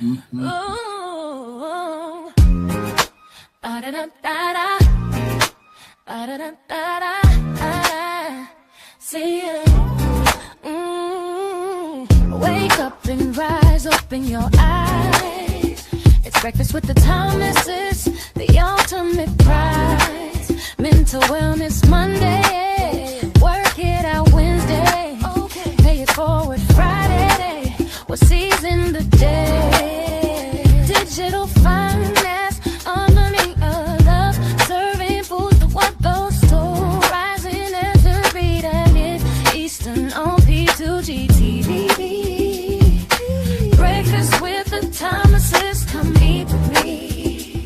Mm-hmm. Ooh, ba-da-da-da-da, ba-da-da-da-da, see ya. Wake up and rise, open your eyes. It's breakfast with the Thomases, the ultimate prize. Mental Wellness Monday, work it out Wednesday, pay it forward Friday. We're seizing the day. Digital finance, unlearning a love, serving food for what those store, rising as the beat and it Eastern on P2GTV. Breakfast with the Thomases, come eat with me.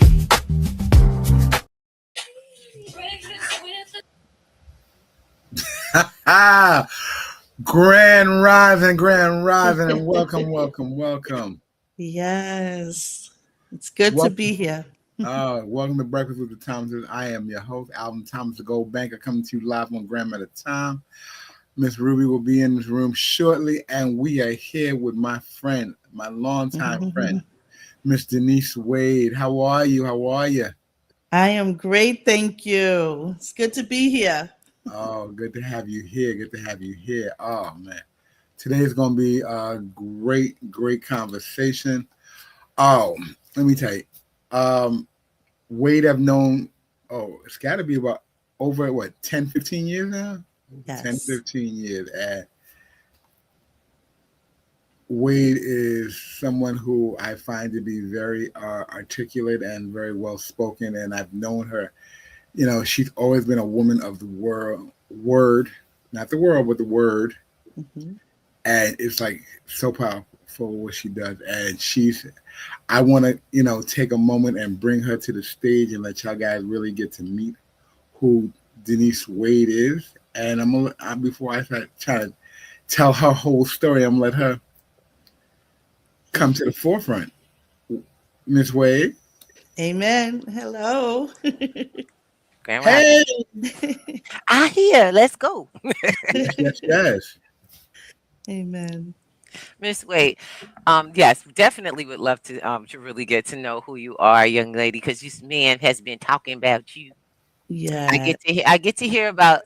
Breakfast with the Ah, grand rising, and welcome, welcome, welcome. Yes. It's good to Welcome, be here. welcome to Breakfast with the Thomases. I am your host, Alvin Thomas, the Gold Banker, coming to you live on Grandma at a Time. Miss Ruby will be in this room shortly, and we are here with my friend, my longtime friend, Miss Denise Wade. How are you? How are you? I am great, thank you. It's good to be here. Oh, good to have you here. Good to have you here. Oh man, today's gonna be a great conversation. Oh, let me tell you, um, Wade I've known. Oh, it's got to be about over what 10, 15 years now. 10, Yes. 15 years. And Wade is someone who I find to be very articulate and very well spoken, and I've known her. You know, she's always been a woman of the word, not the world, but the word, hmm and it's like so powerful what she does. And I want to, take a moment and bring her to the stage and let y'all guys really get to meet who Denise Wade is. And before I start trying to tell her whole story, I'm gonna let her come to the forefront. Miss Wade. Amen. Hello. Grand Rising. Hey. I hear. Let's go. Yes, yes, yes. Amen. Miss Wade. Yes, definitely would love to really get to know who you are, young lady, because this man has been talking about you. Yeah. I get to hear about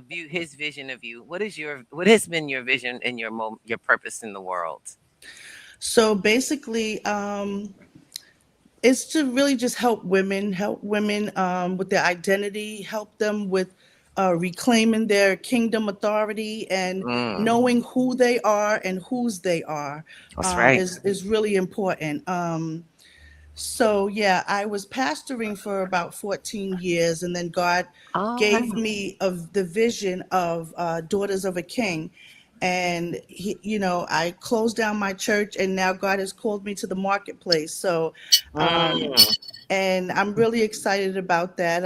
his vision of you. What has been your vision and your purpose in the world? So basically, it's to really just help women with their identity, help them with reclaiming their kingdom authority and Mm, knowing who they are and whose they are that's right. is really important. So yeah, I was pastoring for about 14 years, and then God All gave right. me of the vision of Daughters of a King. And I closed down my church, and now God has called me to the marketplace. So, um, Mm, and I'm really excited about that.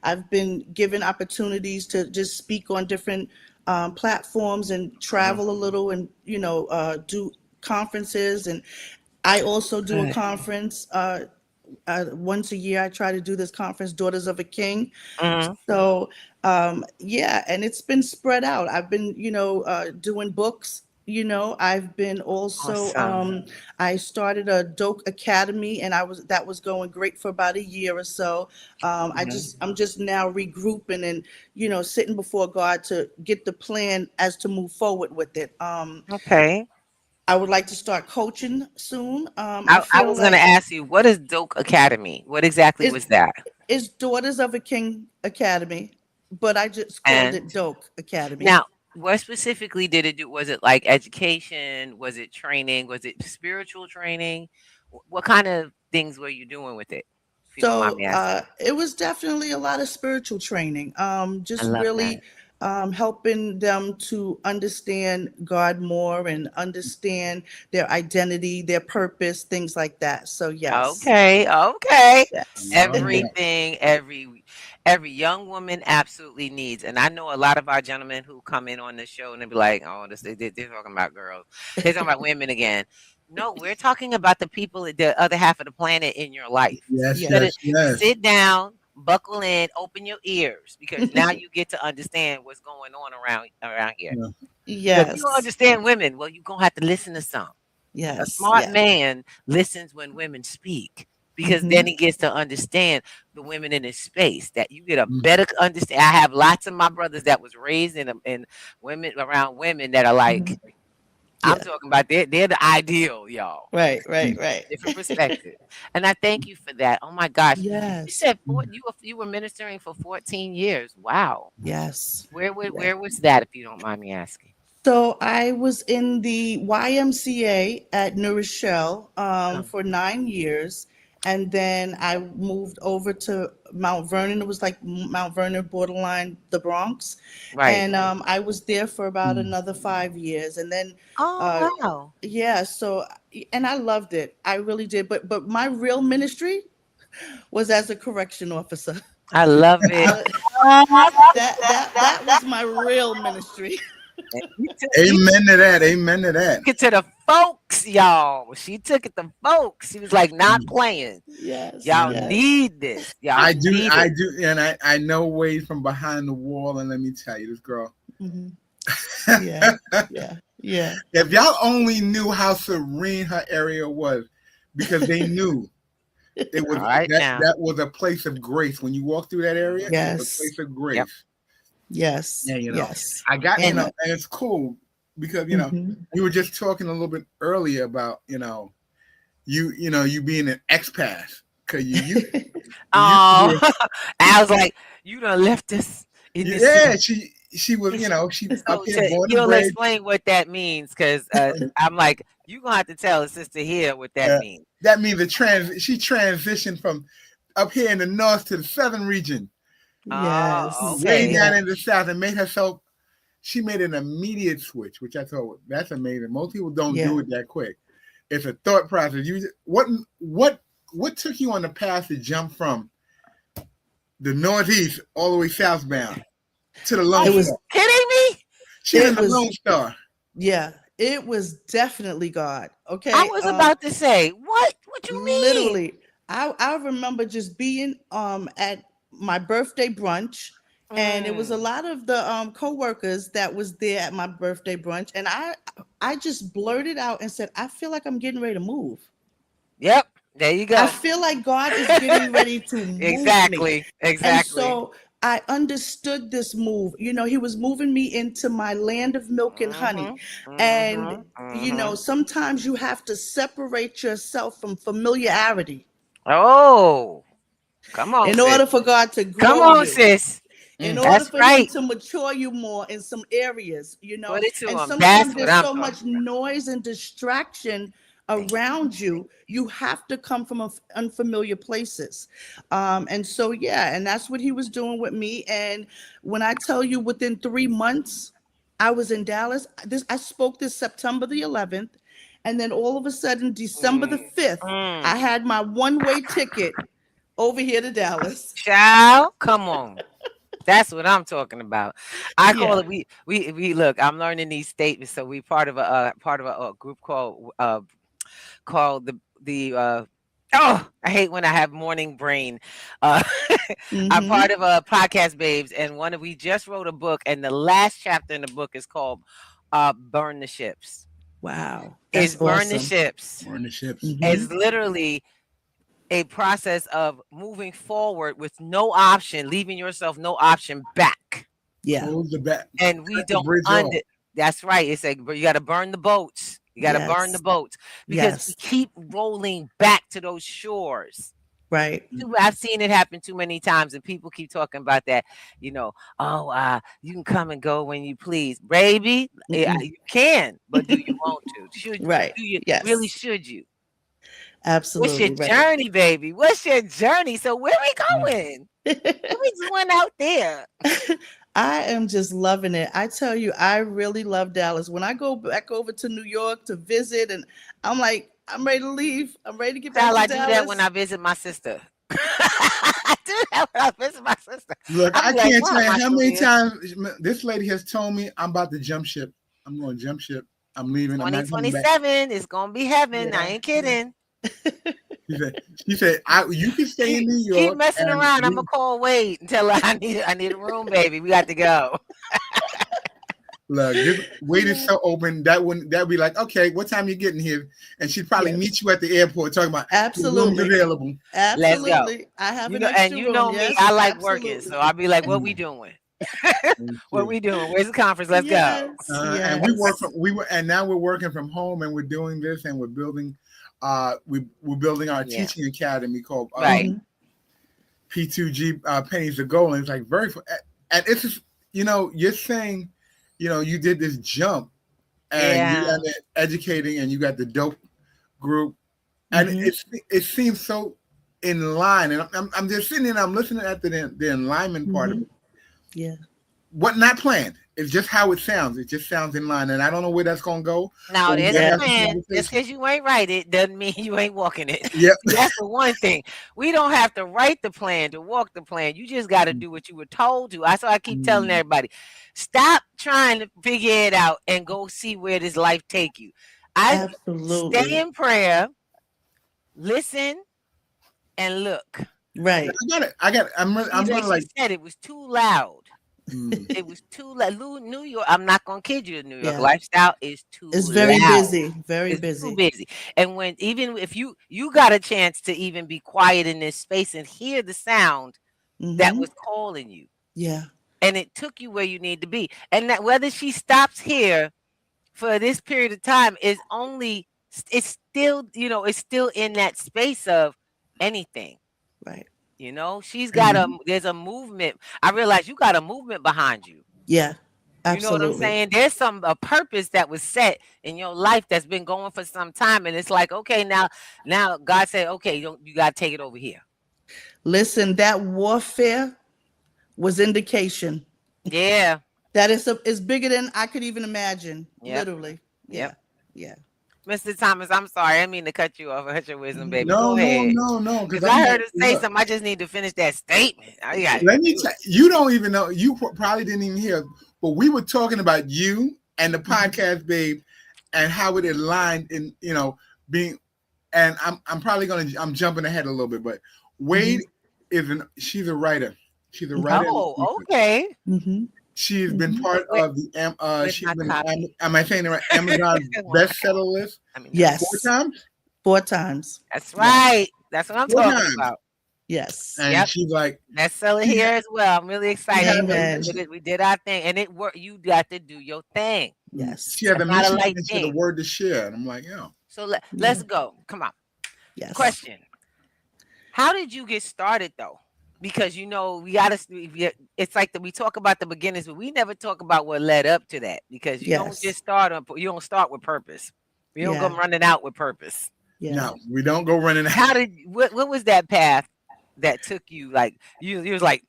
I've been given opportunities to just speak on different platforms and mhm. travel a little, and do conferences. And I also do a Good. conference once a year. I try to do this conference, Daughters of a King. Mhm. So yeah, and it's been spread out. I've been, doing books. I've been also. Awesome. I started a Doke Academy, and that was going great for about a year or so. Mhm. I'm just now regrouping and sitting before God to get the plan as to move forward with it. Okay. I would like to start coaching soon. I I feel was going to like ask you, what is Doke Academy? What exactly it's was that? it's Daughters of a King Academy, but I just called And it Doke Academy. now, what specifically did it do? Was it like education? Was it training? Was it spiritual training? What kind of things were you doing with it? If you don't mind So me asking. it was definitely a lot of spiritual training. I Just love that. really helping them to understand God more and understand their identity, their purpose, things like that. So yes, Okay, okay. yes, All right. Everything every young woman absolutely needs. And I know a lot of our gentlemen who come in on this show and they be like, "Oh, they're talking about girls. They're talking about women again." No, we're talking about the people at the other half of the planet in your life. So Yes, you better yes, yes, yes. sit down, buckle in, open your ears because now you get to understand what's going on around here. Yeah. Because you don't yes. understand women, well, you're gonna have to listen to some. A Yes. smart Yeah. man listens when women speak because then Mhm. he gets to understand the women in his space. That you get a Mm. better understand. I have lots of my brothers that was raised in women around women that are like, Mhm. I'm Yeah. talking about they're the ideal, y'all. Right. Right. Mm. Right. Different perspective. And I thank you for that. Oh my gosh. You Yes. said Mm. you were ministering for 14 years. Wow. Yes. Yeah. Where was that, if you don't mind me asking? So I was in the YMCA at New Rochelle Um, for 9 years, and then I moved over to Mount Vernon. It was like Mount Vernon, borderline the Bronx, right. and I was there for about Mm. another 5 years, and then uh, Oh wow. yeah. So and I loved it. I really did. But my real ministry was as a correction officer. I love it. I, that was my real ministry. And you Amen to that. Amen to that. took it to the folks, y'all. She took it to folks. She was like, not Mm. playing. Yes. Y'all Mm. Yes. need this. Y'all need I it. do, and I know ways from behind the wall, and let me tell you, this girl. Mhm. Yeah, yeah, yeah. If y'all only knew how serene her area was, because they knew it was All right now. that was a place of grace. When you walk through that area, Mhm. it's a Yes, place of Yep. grace. yes, Yeah, yes. I got, And and it's cool because mhm. we were just talking a little bit earlier about you being an expat because Oh, I was like, you done left us in this yeah, city. she was she up So here born and you'll bred. explain what that means, because I'm like, you gonna have to tell a sister here what that Uh, means. that means she transitioned from up here in the north to the southern region, Oh, Yes, way okay. down yeah, in the south, and made herself. She made an immediate switch, which I thought that's amazing. Most people don't do yeah. it that quick. It's a thought process. What took you on the path to jump from the northeast all the way southbound to the Are Lone It you was, Star? kidding me? She's in it the was, Lone Star. yeah. It was definitely God. I Okay. was about to say, what you mean? Literally, I remember just being at my birthday brunch, and it was a Mm. lot of the co-workers that was there at my birthday brunch, and I just blurted out and said, I feel like I'm getting ready to move. Yep, there you I go. feel like God is getting ready to move me. Exactly, And exactly. so I understood this move. He was moving me into my land of milk and honey. Mhm, And, mhm, mhm. sometimes you have to separate yourself from familiarity Oh, come on, in sis. order for God to Come grow on, you, sis. in Mm. order That's for Him right. to mature you more in some areas. Put it to And him. That's sometimes what there's I'm so much talking about. noise and distraction Thank you. around you. You have to come from unfamiliar places. And so, yeah, and that's what He was doing with me. And when I tell you within 3 months, I was in Dallas. I spoke this September the 11th. And then all of a sudden, December the Mm, 5th, I mm. had my one-way ticket over here to Dallas. Child, come on. That's what I'm talking about. I call Yeah. it we look. I'm learning these statements, so we part of a group called the. Oh, I hate when I have morning brain. Uh, I'm part Mm-hmm. of a podcast, babes, and we just wrote a book, and the last chapter in the book is called "Burn the Ships." Wow. Is That's burn the awesome. ships. We're in the ships. Mm-hmm. Is literally a process of moving forward with no option, leaving yourself no option back. Yeah. Close the back, And we cut the don't bridge off. under. That's right. It's like, but you got to burn the boats. You got to burn the Yes. boats because we Yes. keep rolling back to those shores. Right. I've seen it happen too many times, and people keep talking about that. You can come and go when you please, baby. Yeah, Mm-mm. you can, but do you want to? Right. Do you really? Yes. Should you? What's your Absolutely. Right. journey, baby? What's your journey? So where we going? What we doing out there? I am just loving it. I tell you, I really love Dallas. When I go back over to New York to visit, and I'm like, I'm ready to leave. I'm ready to get back Child, to I do that when Dallas. I visit my sister. I do that when I visit my sister. Look, I'm I like, can't why tell am you I how still many here? times this lady has told me I'm about to jump ship. I'm going to jump ship. I'm leaving. I'm not coming back. 2027 is gonna be heaven. I Yeah. ain't kidding. She said, you can stay in New Keep York messing and around. I'm gonna call Wade and tell her I need a room, baby. We got to go. Look, this wait is so open that'd be like, okay, what time you getting here? And she'd probably Yes. meet you at the airport talking about the rooms Absolutely. available. Let's go. Absolutely. I have an And extra you room. know me, Yes, I like working, absolutely. so I'll be like, "What we Mm, doing? thank What you. we doing? Where's the conference? Let's go." Yes, And we work yes. from we were and now we're working from home and we're doing this and we're building we're building our Yeah, teaching academy called right. Mhm. P2G Pennies to Gold. And it's like and it's just, you're saying, you did this jump and you Yeah. got it educating and you got the dope group and Mhm. it seems so in line. And I'm just sitting there and I'm listening at the alignment part of Mhm. it. Yeah. What not planned. It's just how it sounds. It just sounds in line. And I don't know where that's gonna go, Now but we there's a gotta Yeah. have some plan. Just conversation. because you ain't write it doesn't mean you ain't walking it. Yep. See, that's the one thing. We don't have to write the plan to walk the plan. You just got to do what you were told to. That's why I keep telling Mm, everybody, stop trying to figure it out and go see where this life take you. I stay Absolutely. in prayer, listen, and look. Right. I'm See, like gonna she like said, it was too loud. mm, It was too loud. New York, I'm not gonna kid you, the New York Yeah. lifestyle is too It's very loud. busy. Very It's too busy. busy. And when even if you got a chance to even be quiet in this space and hear the sound that Mhm. was calling you, Yeah. and it took you where you need to be. And that whether she stops here for this period of time is only it's still, it's still in that space of anything. Right. She's got mhm. there's a movement. I realize you got a movement behind you. Yeah. You know what I'm Absolutely. saying? There's a purpose that was set in your life that's been going for some time, and it's like, okay, now God said, okay, you got to take it over here. Listen, that warfare was indication. Yeah. That is bigger than I could even imagine. Yep. Literally. Yep. Yeah. Yeah. Mr. Thomas, I'm sorry. I didn't mean to cut you off. Hurt your wisdom, Mhm. baby. No, Go no, ahead. no, no. Because Because I'm I like, heard her say look, something. I just need to finish that statement. I got let me tell you, don't even know. You probably didn't even hear, but we were talking about you and the Mhm. podcast, babe, and how it aligned in, being. And I'm jumping ahead a little bit, but Wade Mhm. she's a writer. She's a writer and a Oh, speaker. okay. Mhm. She's been Mhm. part Wait, of the where's she's my been copy? am I saying it right? Amazon Where's my copy? bestseller list I mean, Yes. 4 times. 4 times. that's Yeah, right. That's what I'm 4 talking times. about. Yes. And Yep. she's like, Bestseller she here ha- as well. I'm really she excited has because a we Amen. did it. We did our thing, and it worked. You got to do your thing. Yes. she has a That's not a mission light and she has a thing. word to share. And I'm like, So Yeah. let's go. Come on. Yes. Question: how did you get started though? Because we gotta. It's like we talk about the beginnings, but we never talk about what led up to that. Because you don't just Yes. start on. You don't start with purpose. You don't go Yeah. running out with purpose. Yeah. no, we don't go running out. How did what was that path that took you? Like you was like,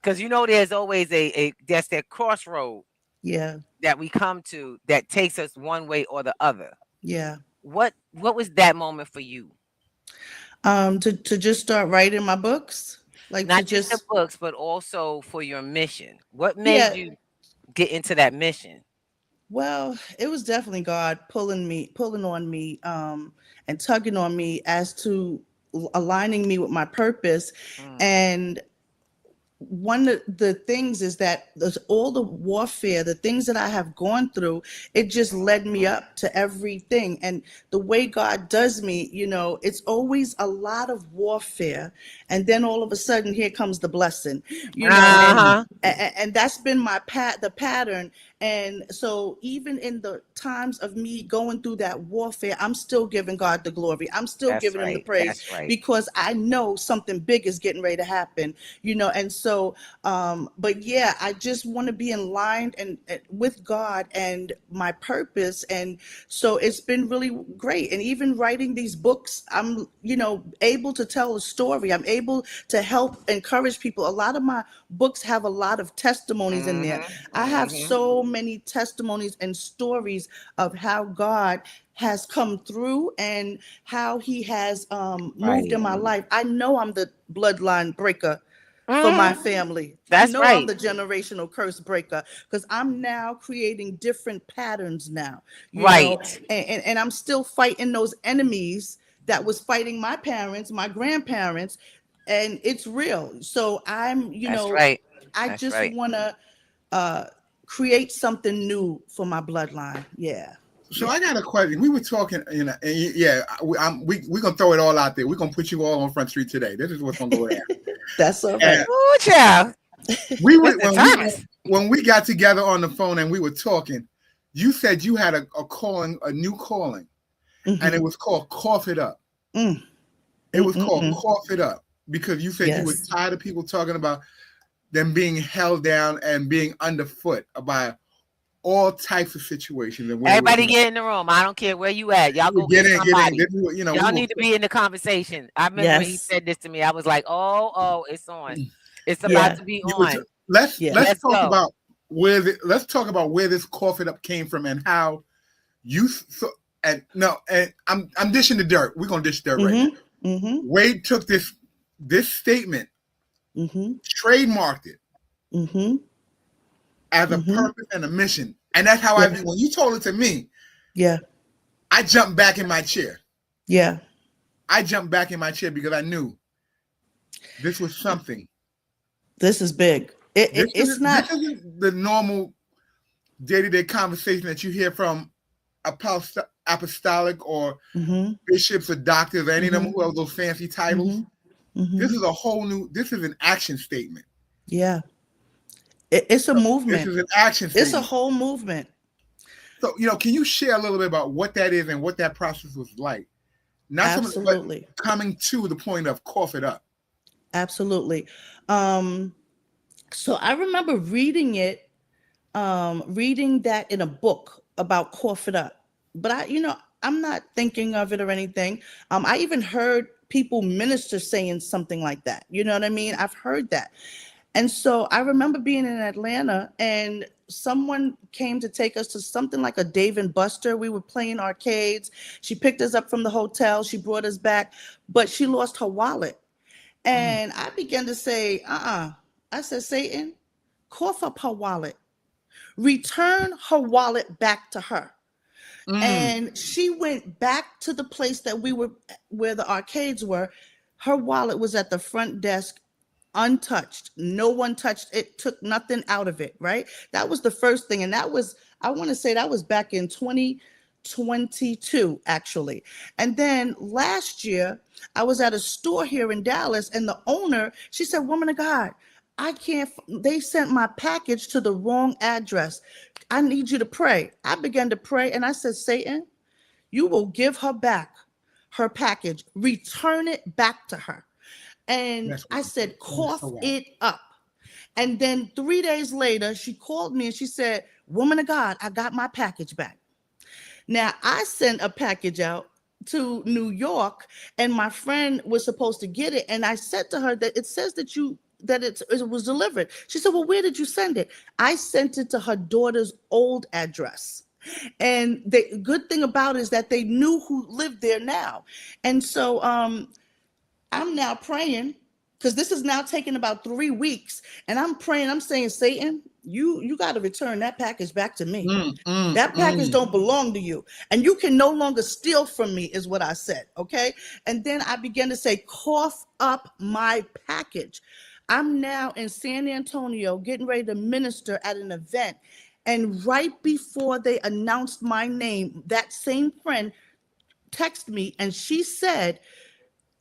because there's always that's that crossroad Yeah. that we come to that takes us one way or the other. Yeah. What was that moment for you? To just start writing my books, like to Not just the just books, but also for your mission. What made yeah. you get into that mission? Well, it was definitely God pulling on me, and tugging on me as to aligning me with my purpose. Mm. And one of the things is that there's all the warfare, the things that I have gone through, it just led me up to everything. And the way God does me, it's always a lot of warfare. And then all of a sudden, here comes the blessing, Mm, Uh-huh. and that's been the pattern. And so even in the times of me going through that warfare, I'm still giving God the glory. I'm still That's giving him the right. praise That's right. because I know something big is getting ready to happen, and so but yeah, I just want to be in line and with God and my purpose. And so it's been really great. And even writing these books, I'm able to tell a story. I'm able to help encourage people. A lot of my books have a lot of testimonies in there. Mm-hmm. I have Mm-hmm. so many testimonies and stories of how God has come through and how he has moved Right. in my life. I know I'm the bloodline breaker for my Hmm. family. I That's know I'm right. the generational curse breaker because I'm now creating different patterns now, Right. and I'm still fighting those enemies that was fighting my parents, my grandparents, and it's real. So I'm, That's right. I That's just right. want to uh, create something new for my bloodline. Yeah. So I got a question. We were talking, and we're gonna throw it all out there. We're gonna put you all on Front Street today. This is what's gonna go down. That's all right. And Ooh, child. we were Mr. Thomas. when we got together on the phone and we were talking. You said you had a calling, a new calling, and it was called Cough It Up. Mm. It was called Cough It Up because you said you were Yes. tired of people talking about them being held down and being underfoot by all types of situations. And Everybody get in the room. I don't care where you at. Y'all go get somebody. This is what, Y'all need to be in the conversation. I remember when he said this to me. I was like, oh, it's on. It's about to be on. Let's talk go. about where this Cough It Up came from and how you I'm dishing the dirt. We're gonna dish dirt right now. Mm-hmm. Wade took this statement, trademarked it as a purpose and a mission. And that's how when you told it to me, I jumped back in my chair. Yeah. I jumped back in my chair because I knew this was something. This is big. It's not. This isn't the normal day-to-day conversation that you hear from apostolic or bishops or doctors or any of them who have those fancy titles. This is a whole new. This is an action statement. Yeah. It's a movement. This is an action statement. It's a whole movement. So, can you share a little bit about what that is and what that process was like? Not Absolutely. So much, but coming to the point of Cough It Up. Absolutely. So I remember reading that in a book about Cough It Up. But I'm not thinking of it or anything. I even heard people minister saying something like that. You know what I mean? I've heard that. And so I remember being in Atlanta and someone came to take us to something like a Dave and Buster. We were playing arcades. She picked us up from the hotel. She brought us back, but she lost her wallet. And I began to say, I said, Satan, cough up her wallet. Return her wallet back to her. And she went back to the place that we were, where the arcades were. Her wallet was at the front desk, untouched. No one touched it, took nothing out of it, right? That was the first thing. And that was, I want to say that was back in 2022, actually. And then last year, I was at a store here in Dallas, and the owner, she said, woman of God, they sent my package to the wrong address. I need you to pray. I began to pray, and I said, Satan, you will give her back her package. Return it back to her. And I said, cough it up. And then 3 days later, she called me and she said, woman of God, I got my package back. Now, I sent a package out to New York, and my friend was supposed to get it. And I said to her that it says that it was delivered. She said, well, where did you send it? I sent it to her daughter's old address. And the good thing about it is that they knew who lived there now. And so I'm now praying, because this is now taking about 3 weeks. And I'm praying, I'm saying, Satan, you got to return that package back to me. That package don't belong to you. And you can no longer steal from me, is what I said. Okay. And then I began to say, cough up my package. I'm now in San Antonio getting ready to minister at an event. And right before they announced my name, that same friend texted me and she said,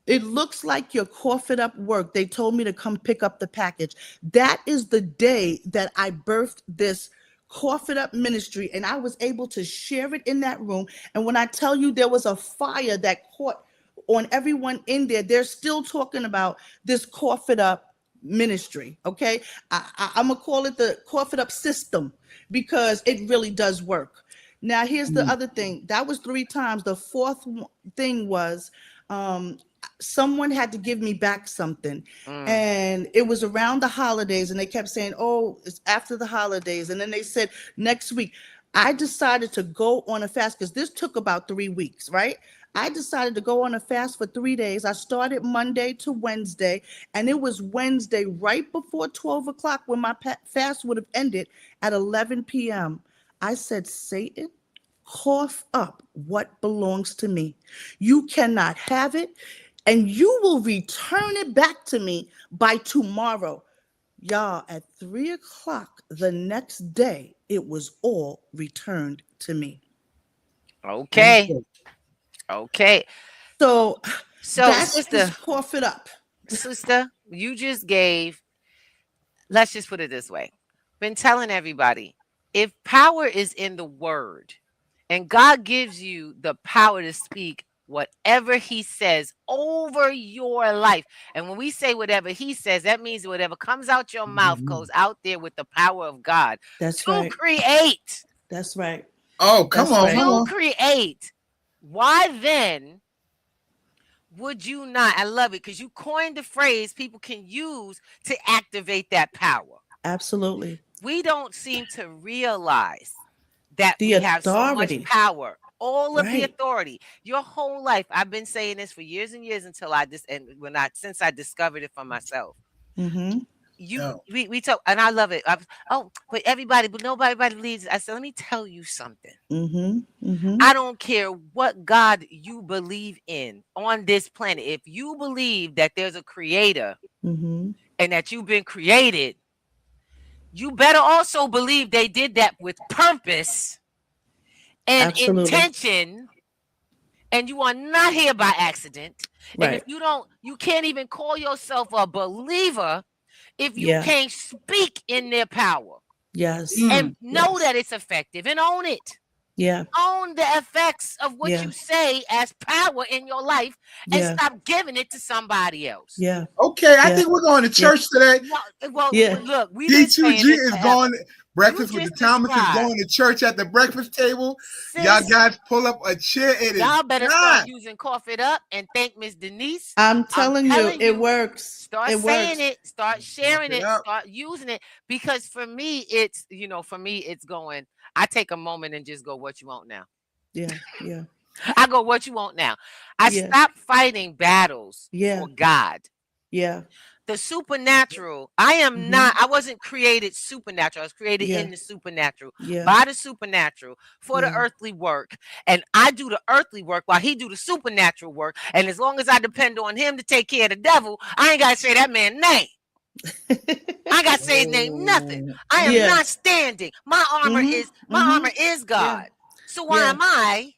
it looks like your Cough It Up work. They told me to come pick up the package. That is the day that I birthed this Cough It Up ministry, and I was able to share it in that room. And when I tell you there was a fire that caught on everyone in there, they're still talking about this Cough It Up ministry. Okay. I'm going to call it the Cough It Up system because it really does work. Now, here's the other thing. That was 3 times. The fourth thing was, someone had to give me back something, and it was around the holidays, and they kept saying, oh, it's after the holidays. And then they said next week. I decided to go on a fast because this took about 3 weeks, right? I decided to go on a fast for 3 days. I started Monday to Wednesday, and it was Wednesday right before 12 o'clock when my fast would have ended at 11 p.m. I said, Satan, cough up what belongs to me. You cannot have it, and you will return it back to me by tomorrow. Y'all, at 3 o'clock the next day, it was all returned to me. Okay. Okay. So So, that's just cough it up. sister, you just gave, let's just put it this way. Been telling everybody, if power is in the word and God gives you the power to speak whatever he says over your life. And when we say whatever he says, that means whatever comes out your mouth goes out there with the power of God That's to right. create. That's right. Oh, come That's on, right. come To on. create. Why then would you not? I love it because you coined the phrase people can use to activate that power. Absolutely. We don't seem to realize that The we have so much authority. power, all of the Right. authority. Your whole life, I've been saying this for years and years until since I discovered it for myself. Mm-hmm. We talk, and I love it. But nobody believes it. I said, let me tell you something. Mm-hmm. Mm-hmm. I don't care what God you believe in on this planet. If you believe that there's a creator Mm-hmm. and that you've been created, you better also believe they did that with purpose and Absolutely. intention, and you are not here by accident. And Right. if you can't even call yourself a believer if you Yeah. can't speak in their power Yes. and know Yes. that it's effective and own it. Yeah. Own the effects of what Yeah. you say as power in your life and Yeah. stop giving it to somebody else. Yeah. Okay, I Yeah. think we're going to church today. Well, Yeah. look, we've been saying D2G this is forever. going breakfast You with the just Thomas is described. going to church at the breakfast table. Sis, Y'all guys pull up a chair. It is y'all better time. start using cough it up and thank Miss Denise. I'm telling you, it works. Start It saying works. it, start sharing it it, up. start using it. Because for me, it's going, I take a moment and just go, what you want now? Yeah. Yeah. I go, what you want now? I Yeah. stopped fighting battles Yeah. for God. Yeah. The supernatural, I wasn't created supernatural. I was created Yeah. in the supernatural, Yeah. by the supernatural, for the Yeah. earthly work. And I do the earthly work while he do the supernatural work. And as long as I depend on him to take care of the devil, I ain't got to say that man's name. I got to say his name nothing. I am Yeah. not standing. My armor is God. So why Yeah. am I?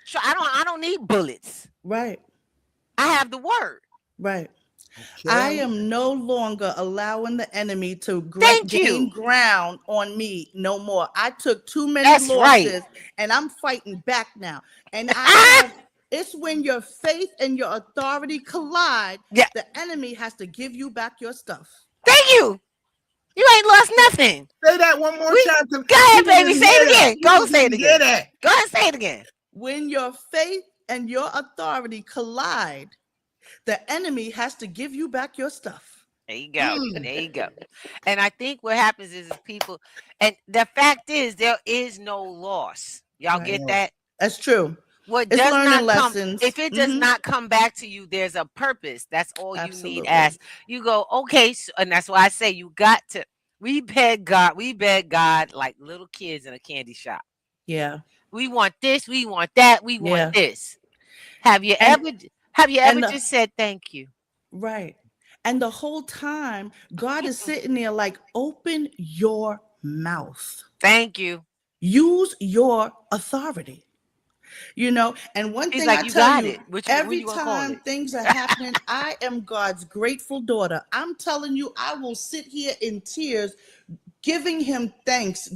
So I don't need bullets. Right. I have the word. Right. Okay. I am no longer allowing the enemy to Thank gain you. ground on me no more. I took too many That's losses right. and I'm fighting back now. And it's when your faith and your authority collide, Yeah. the enemy has to give you back your stuff. Thank you. You ain't lost nothing. Say that one more time. Go ahead, baby. Say it again. Go say it again. That. Go ahead and say it again. When your faith and your authority collide, the enemy has to give you back your stuff. There you go. There you go. And I think what happens is people, and the fact is there is no loss. Y'all get that? That's true. What It's does learning not lessons. come, if it does not come back to you, there's a purpose. That's all you Absolutely. need. As you go, okay, and that's why I say you got to. We beg God like little kids in a candy shop. Yeah. We want this. We want that. We want this. Have you ever just said thank you? Right. And the whole time, God is sitting there like, open your mouth. Thank you. Use your authority. And one He's thing like, I you tell got you, it. What every you gonna call time it? things are happening, I am God's grateful daughter. I'm telling you, I will sit here in tears, giving him thanks,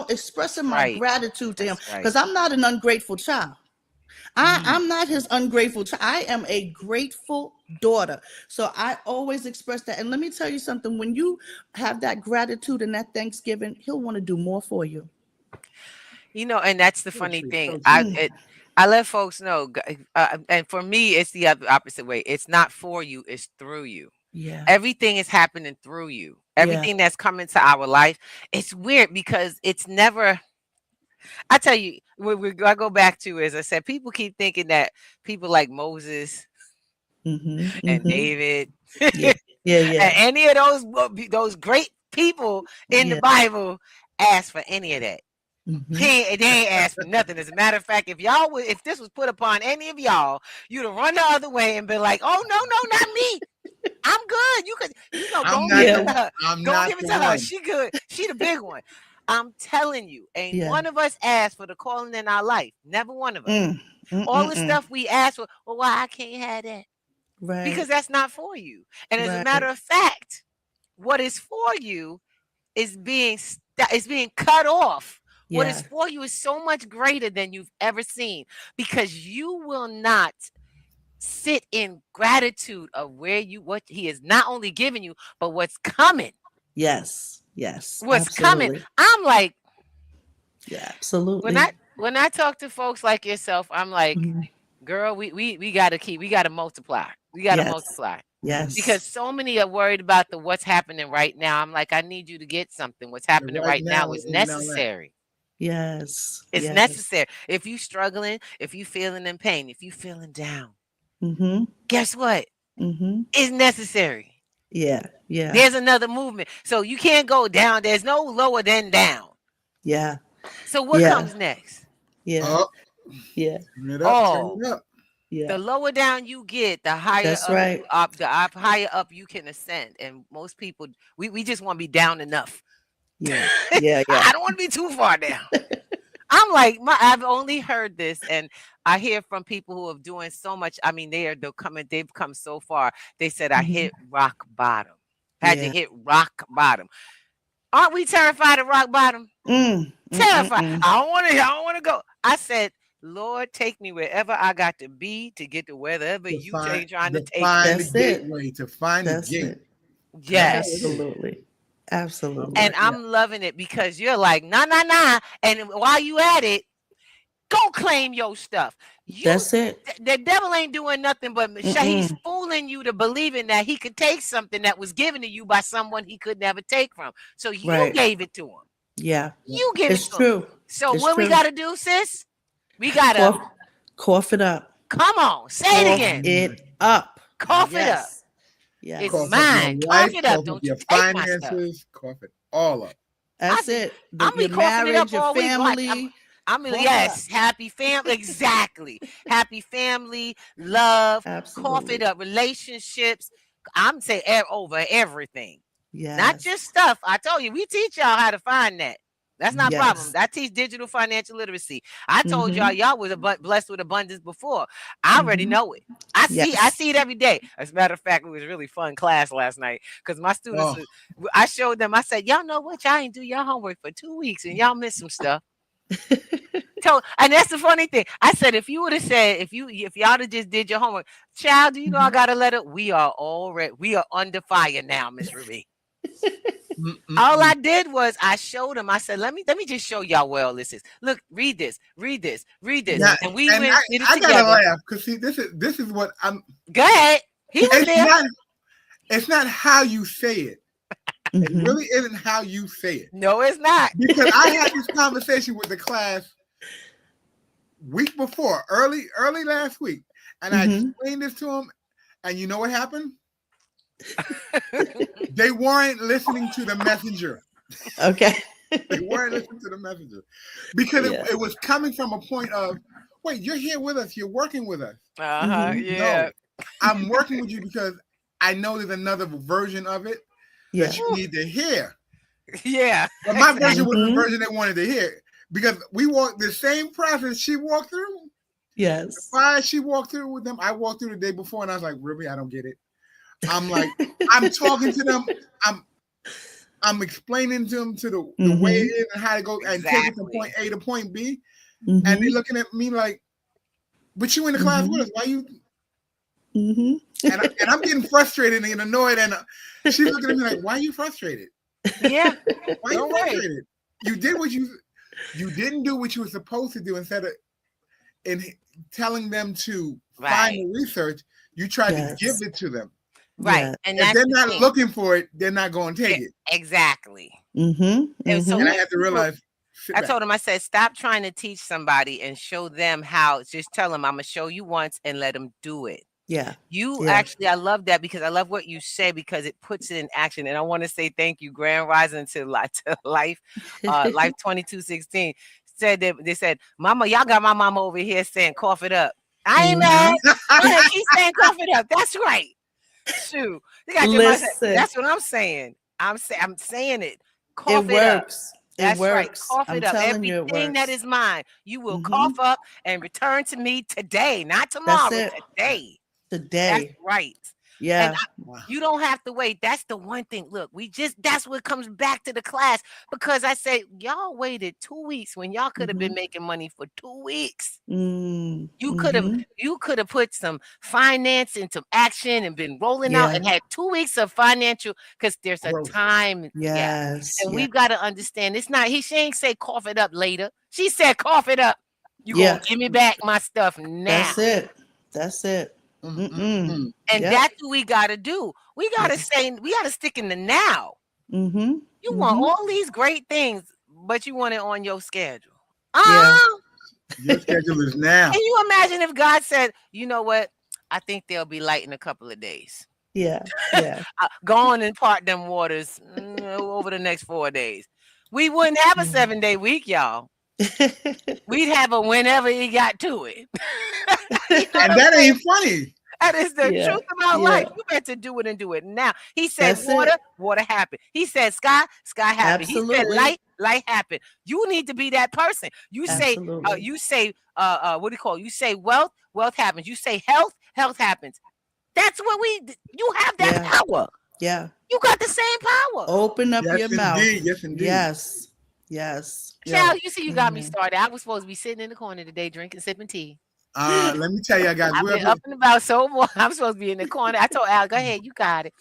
expressing my gratitude to him, because I'm not an ungrateful child. I'm not his ungrateful child. I am a grateful daughter. So I always express that. And let me tell you something, when you have that gratitude and that thanksgiving, he'll want to do more for you. And that's the funny thing. I let folks know, and for me, it's the opposite way. It's not for you, it's through you. Yeah. Everything is happening through you. Everything that's coming to our life. It's weird because it's never. I tell you, I go back to, as I said, people keep thinking that people like Moses and David, yeah. and any of those great people in the Bible asked for any of that. They ain't asked for nothing. As a matter of fact, if this was put upon any of y'all, you'd have run the other way and been like, "Oh no, not me." I'm good. You I'm go not give it the to her. I'm Go not give it the to her. one. She good. She the big one. I'm telling you, ain't Yeah. one of us asked for the calling in our life. Never one of us. All the Mm. stuff we asked for, well, why I can't have that? Because Right. that's not for you. And as a matter Right. of fact, what is for you is being cut off. What is Yeah. for you is so much greater than you've ever seen, because you will not sit in gratitude of what he is not only giving you, but what's coming. Yes. Yes. What's coming. Absolutely. I'm like, Yeah. when Absolutely. I talk to folks like yourself, I'm like, Mhm. girl, we gotta multiply. We gotta Yes. multiply. Yes. Because so many are worried about what's happening right now. I'm like, I need you to get something. What's The happening right right now now is is not that. necessary. Yes. It's Yes. necessary. If you struggling, if you feeling in pain, if you feeling down, Mm-hmm. guess what? Mm-hmm. It's necessary. Yeah. Yeah. There's another movement. So you can't go down. There's no lower than down. Yeah. So what Yeah. comes next? Yeah. Up, Yeah. turn it up, turn Oh, it up. Yeah. the lower down you get, the higher That's up right. you up, higher up you can ascend. And most people, we just want to be down enough. Yeah. Yeah. Yeah. I don't want to be too far down. I'm like, I've only heard this, and I hear from people who are doing so much. I mean, they've come so far. They said, I Mhm. hit rock bottom. Had to Yeah. hit rock bottom. Aren't we terrified of rock bottom? Terrified. Mm. I don't want to go. I said, Lord, take me wherever I got to be to get to wherever you Find, trying to to take me. find the That's it. gateway, to find the That's gate. it. Yes. Absolutely. Absolutely. And I'm loving it because you're like, nah. And while you at it, go claim your stuff. That's it. The devil ain't doing nothing but he's Mm-mm. fooling you to believing that he could take something that was given to you by someone he could never take from. So you Right. gave it to him. Yeah. You give It's it to him. true. So It's what we true. got to do, sis? We got to Cough it up. come on, say it Cough again. it up. Cough it up. Yes. Yes. It's Cough up mine. your Cough life, it up. cough Don't your you take my stuff. finances, cough it all up. That's it. I'm be Your coughing it up marriage, your all week. family. I'm Cough it yes, happy family. Exactly. Happy family, love, cough Absolutely. it up, relationships. I'm saying over everything. Yes. Not just stuff. I told you, we teach y'all how to find that. That's not a problem. Yes. I teach digital financial literacy. I told y'all was blessed with abundance before. I already know it. I see it every day. As a matter of fact, it was a really fun class last night because my students, I showed them, I said, y'all know what? Y'all ain't do your homework for 2 weeks and y'all missed some stuff. And that's the funny thing. I said, if you would have said, if y'all have just did your homework, child, do you know I got a letter? We are under fire now, Miss Ruby. All I did was I showed them. I said, let me just show y'all where all this is. Look, read this. Yeah, and we went did it I together. gotta laugh because see, this is what I'm. Go ahead. He was there. It's not how you say it. It really isn't how you say it. No, it's not. Because I had this conversation with the class week before, early last week, and I explained this to them, and you know what happened? They weren't listening to the messenger. Okay. They weren't listening to the messenger because it was coming from a point of, wait, you're here with us, you're working with us. Yeah. No, I'm working with you because I know there's another version of it that you need to hear. Yeah. But my version was the version they wanted to hear because we walked the same process she walked through. Yes. The fire she walked through with them, I walked through the day before, and I was like, Ruby, I don't get it. I'm like, I'm talking to them. I'm explaining to them the way it is and how to go and take it from point A to point B. And they're looking at me like, but you in the class with us. Why you? And I'm getting frustrated and annoyed. And she's looking at me like, why are you frustrated? Yeah. Why are you frustrated? You did what you didn't do what you were supposed to do instead of in telling them to find the research. You tried to give it to them. Right. Yeah. And if they're not looking for it, they're not going to take it. Exactly. And so I had to realize. I told him, I said, stop trying to teach somebody and show them how. Just tell them, I'm going to show you once and let them do it. Yeah. Actually, I love that because I love what you say because it puts it in action. And I want to say thank you, Grand Rising to Life 2216. They said, Mama, y'all got my mama over here saying, cough it up. I ain't mad. Keep saying cough it up. That's right. Shoot, they got your mindset. Listen, That's what I'm saying. I'm saying it. it Cough it up. works. It That's right. works. Cough I'm it up. telling you, it Everything that works. is mine, you will Hmm. cough up and return to me today, not That's tomorrow. it. Today. That's Today. right. And Yeah. you don't have to wait. That's the one thing. Look, that's what comes back to the class because I say y'all waited 2 weeks when y'all could have been Hmm. making money for 2 weeks. Mm. You could have Hmm. put some finance into action and been rolling out Yeah. and had 2 weeks of financial because there's a Growth. time. Yeah. Yes. And Yeah. we've got to understand it's not she ain't say cough it up later. She said cough it up. You gonna Yeah. give me back my stuff now. That's it. That's it. Mm-mm. Mm. And Yep. that's what we gotta do. We gotta stick in the now. Mm-hmm. You want Mm-hmm. all these great things, but you want it on your schedule. Yeah. Your schedule is now. Can you imagine if God said, you know what? I think they'll be light in a couple of days. Yeah. Yeah. Go on and part them waters over the next 4 days. We wouldn't have a 7-day week, y'all. We'd have a whenever he got to it. You know And what that I'm saying? ain't funny. That is the Yeah. truth about Yeah. life. You better do it and do it now. He said That's water, it. water happened. He said sky, sky happened. He said Absolutely. light, light happened. You need to be that person. You say, Absolutely. what do you call it? You say wealth, wealth happens. You say health, health happens. That's what you have that Yeah. power. Yeah. You got the same power. Open up Yes, your mouth. indeed. Yes, indeed. Yes. Yes. Child, you see, you got me Amen. started. I was supposed to be sitting in the corner today drinking, sipping tea. Let me tell you, guys, I've been up and about so more. I'm supposed to be in the corner. I told Al, go ahead, you got it.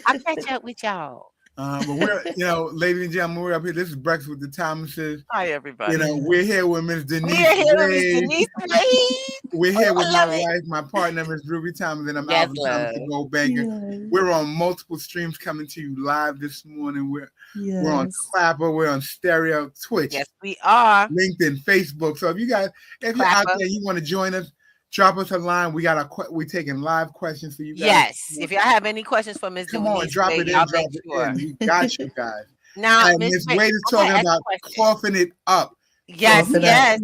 I'll catch up with y'all. but we're, ladies and gentlemen, we're up here. This is Breakfast with the Thomases. Hi, everybody. We're here with Miss Denise. We're here with Miss Wade. Denise Wade. We're here with my love it. wife, my partner, Miss Ruby Thomas, and I'm Yes, Alvin Thomas, the Gold Banker. Yes. We're on multiple streams coming to you live this morning. We're on Yes. Clapper, we're on Stereo, Twitch, Yes, we are. LinkedIn, Facebook. So if you're out Clapper. there, you want to join us, drop us a line. We're taking live questions for you guys. Yes. If y'all have any questions for Miss Come Denise on, drop Wade, it in, I'll drop make it sure. in. We got you guys. Now, And Miss Miss Wade is I'm gonna talking ask about a question. coughing it up. Yes, Cough it up. yes.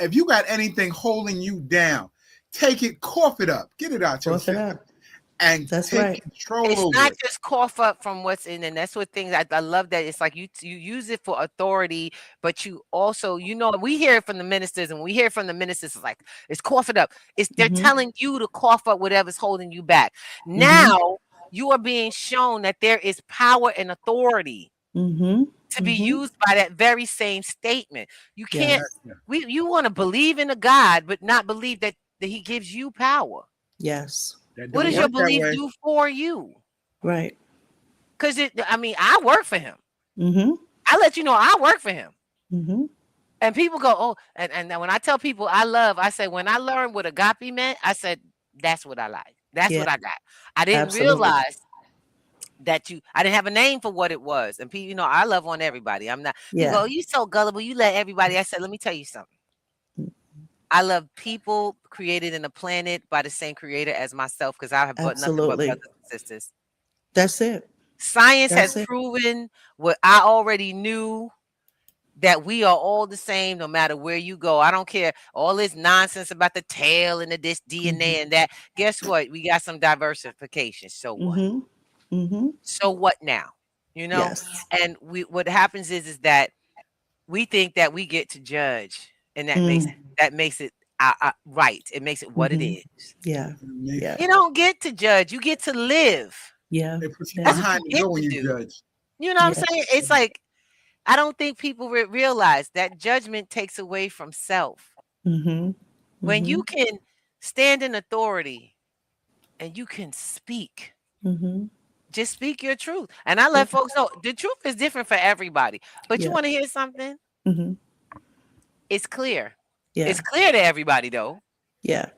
If you got anything holding you down, take it, cough it up, get it out your Cough it system, up. and That's take right. control It's over not it. just cough up from what's in, and that's what things I love that it's like you use it for authority, but you also, we hear it from the ministers, and we hear it from the ministers, it's like it's cough it up. They're Mhm. telling you to cough up whatever's holding you back. Now you are being shown that there is power and authority Mm-hmm. to be used by that very same statement. You can't. Yes. You want to believe in a God, but not believe that He gives you power. Yes. That What don't does your work that belief way. do for you? Right. Because I work for Him. Mm-hmm. I let you know I work for Him. Mm-hmm. And people go, oh, and then when I tell people I say when I learned what agape meant, I said that's what I like. That's what I got. I didn't Absolutely. realize that I didn't have a name for what it was. And people, I love on everybody. I'm not. Yeah. People go, you so gullible. You let everybody. I said, let me tell you something. I love people created in a planet by the same creator as myself because I have but nothing but Absolutely. brothers and sisters. That's it. Science That's has it. proven what I already knew, that we are all the same no matter where you go. I don't care all this nonsense about the tail and this DNA and that. Guess what? We got some diversification. So what? Mm-hmm. Mm-hmm. So what now? Yes. And what happens is that we think that we get to judge, and that makes it right. It makes it what it is. Yeah. Yeah. You don't get to judge. You get to live. Yeah. They put you That's what behind you the get door when to you do. judge. You know what I'm saying? It's like, I don't think people realize that judgment takes away from self. Mm-hmm. When you can stand in authority and you can speak, just speak your truth. And I let folks know the truth is different for everybody. But you want to hear something? Mm-hmm. It's clear. Yeah. It's clear to everybody, though. Yeah.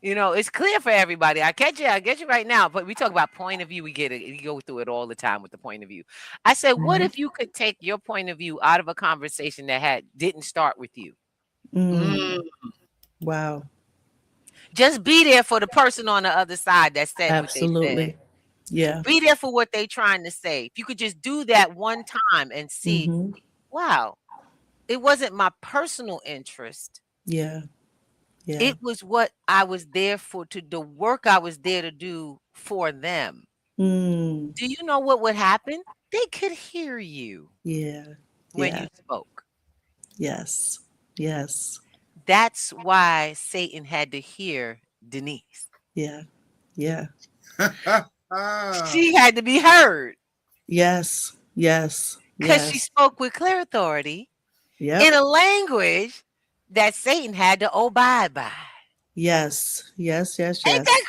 It's clear for everybody. I get you right now. But we talk about point of view. We get it. We go through it all the time with the point of view. I said, what if you could take your point of view out of a conversation that didn't start with you? Wow. Just be there for the person on the other side that said what they said. Absolutely. Yeah. Be there for what they're trying to say. If you could just do that one time and see, wow, it wasn't my personal interest. Yeah. Yeah. It was what I was there for, to the work I was there to do for them. Mm. Do you know what would happen? They could hear you Yeah. when Yeah. you spoke. Yes. Yes. That's why Satan had to hear Denise. Yeah. Yeah. She had to be heard Yes. Yes. because she Yes. spoke with clear authority in Yep. a language that Satan had to abide by. Yes. Yes. Yes. Ain't Yes. that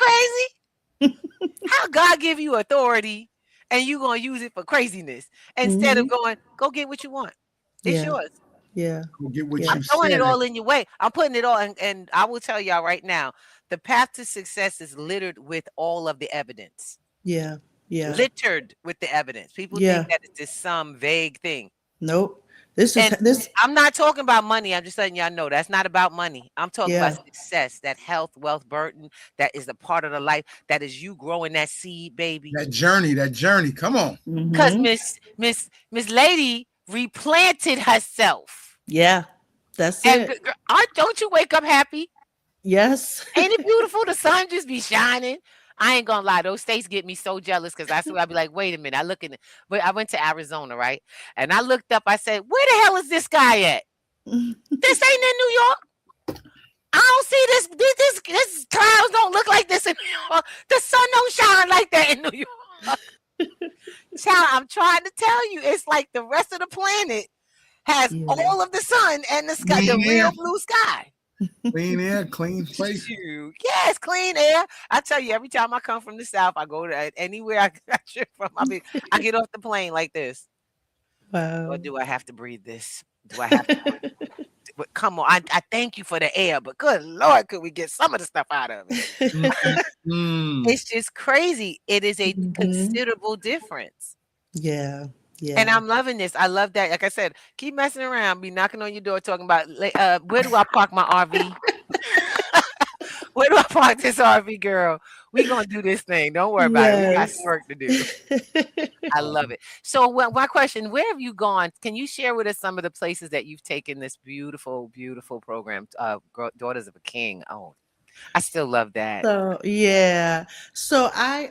crazy? How God give you authority and you gonna use it for craziness instead of Hmm. going, go get what you want. It's Yeah. yours. Yeah. Go get what Yeah. I'm you throwing it said. all in your way. I'm putting it all and I will tell y'all right now, the path to success is littered with all of the evidence. Yeah. Yeah. Littered with the evidence. People think Yeah. that it's just some vague thing. Nope. This is And this. I'm not talking about money. I'm just letting y'all know that's not about money. I'm talking about Yeah. success, that health, wealth, burden, that is a part of the life. That is you growing that seed, baby. That journey. Come on. Because Hmm. Miss Lady replanted herself. Yeah. That's And it. don't you wake up happy? Yes. Ain't it beautiful? The sun just be shining. I ain't gonna lie, those states get me so jealous because I swear I'd be like, wait a minute. I look in it, but I went to Arizona, right? And I looked up, I said, where the hell is this guy at? This ain't in New York. I don't see this clouds don't look like this in New York. The sun don't shine like that in New York. Child, I'm trying to tell you, it's like the rest of the planet has Yeah. all of the sun and the sky, the Clean real air. blue sky. Clean air, clean place. Yes, clean air. I tell you, every time I come from the south, I go to anywhere I trip from. I get off the plane like this. Or Wow. do I have to breathe this? Do I have to breathe? But come on, I thank you for the air, but good Lord, could we get some of the stuff out of it? Mm. It's just crazy. It is a Hmm. considerable difference. Yeah. And Yeah. I'm loving this. I love that. Like I said, keep messing around, be knocking on your door talking about where do I park my RV? Where do I park this RV, girl? We gonna do this thing. Don't worry about it. We got some Yes. work to do. I love it. So, my question: where have you gone? Can you share with us some of the places that you've taken this beautiful, beautiful program, Daughters of a King? Oh, I still love that. So yeah, so I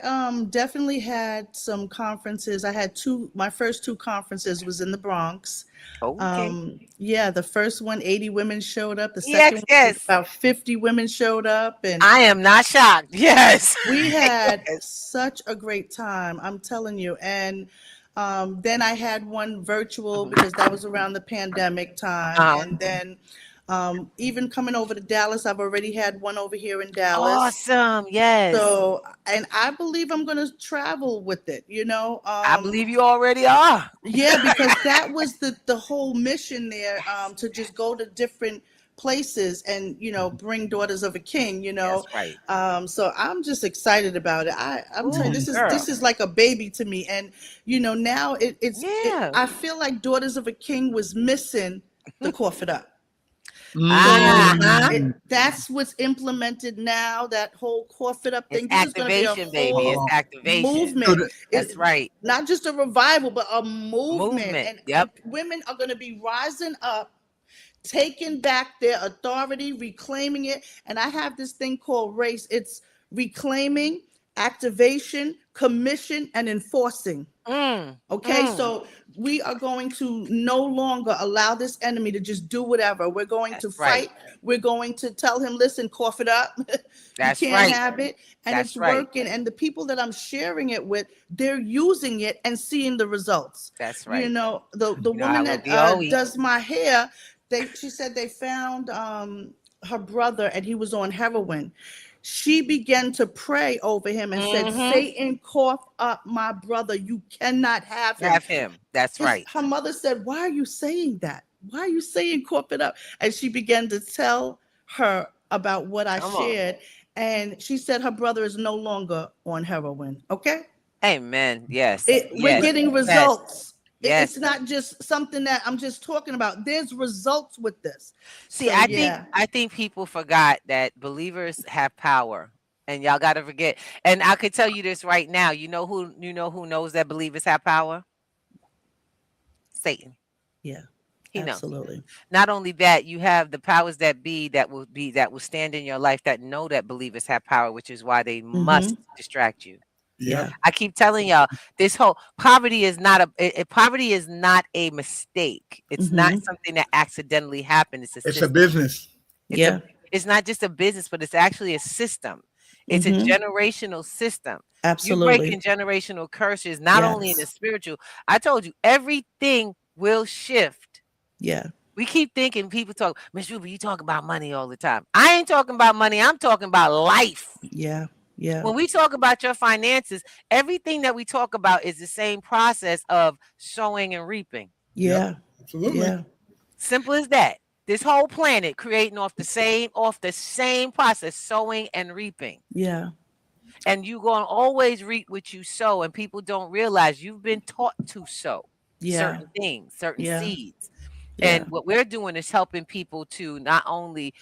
definitely had some conferences. I had two. My first two conferences was in the Bronx. Okay. Yeah, the first one, 80 women showed up. The second Yes, one was yes. about 50 women showed up, and I am not shocked. Yes. we had Yes. such a great time. I'm telling you. And then I had one virtual Mhm. because that was around the pandemic time, Uh-huh. and then even coming over to Dallas, I've already had one over here in Dallas. Awesome. Yes. So, and I believe I'm going to travel with it, I believe you already are. yeah, because that was the whole mission there, to just go to different places and, bring Daughters of a King, That's right. so I'm just excited about it. I'm telling you, Ooh, this girl. is like a baby to me. And, now Yeah. I feel like Daughters of a King was missing the cough it up. So Uh-huh. that's what's implemented now. That whole cough it up It's thing. This is going to be a activation, baby. It's whole Oh, activation. so movement. That's It's right. not just a revival, but a A movement. movement. And Yep. women are going to be rising up, taking back their authority, reclaiming it. And I have this thing called race. It's reclaiming, activation, commission, and enforcing. Mm. Okay, Mm. so we are going to no longer allow this enemy to just do whatever. We're going to That's right. fight. We're going to tell him, listen, cough it up. You That's can't right. have it. And That's it's right. working. And the people that I'm sharing it with, they're using it and seeing the results. That's right. The You know how woman it will that be always. does my hair, she said they found her brother and he was on heroin. She began to pray over him and said, Mm-hmm. Satan, cough up my brother. You cannot have him. Have him. That's right. Her mother said, why are you saying that? Why are you saying cough it up? And she began to tell her about what I Come on. shared. And she said her brother is no longer on heroin. Okay. Amen. Yes. We're Yes. getting Yes. results. Yes. It's not just something that I'm just talking about. There's results with this. See, So yeah. I think people forgot that believers have power. And y'all gotta forget. And I could tell you this right now. You know who knows that believers have power? Satan. Yeah. He knows. Absolutely. Not only that, you have the powers that will stand in your life that know that believers have power, which is why they must distract you. Yep. Yeah. I keep telling y'all, this whole poverty is not poverty is not a mistake. It's not something that accidentally happened. It's a It's a system. business. It's Yeah. a it's not just a business, but it's actually a system. It's a generational system. You Absolutely. breaking generational curses, not only in the Yes. spiritual. I told you, everything will shift. Yeah. We keep thinking people talk, Miss Ruby, you talk about money all the time. I ain't talking about money. I'm talking about life. Yeah. Yeah. When we talk about your finances, everything that we talk about is the same process of sowing and reaping. Yep. Yeah. Absolutely. Yeah. Simple as that. This whole planet creating off the same process, sowing and reaping. Yeah. And you're going to always reap what you sow. And people don't realize you've been taught to sow Yeah. certain things, certain Yeah. seeds. Yeah. And what we're doing is helping people to not only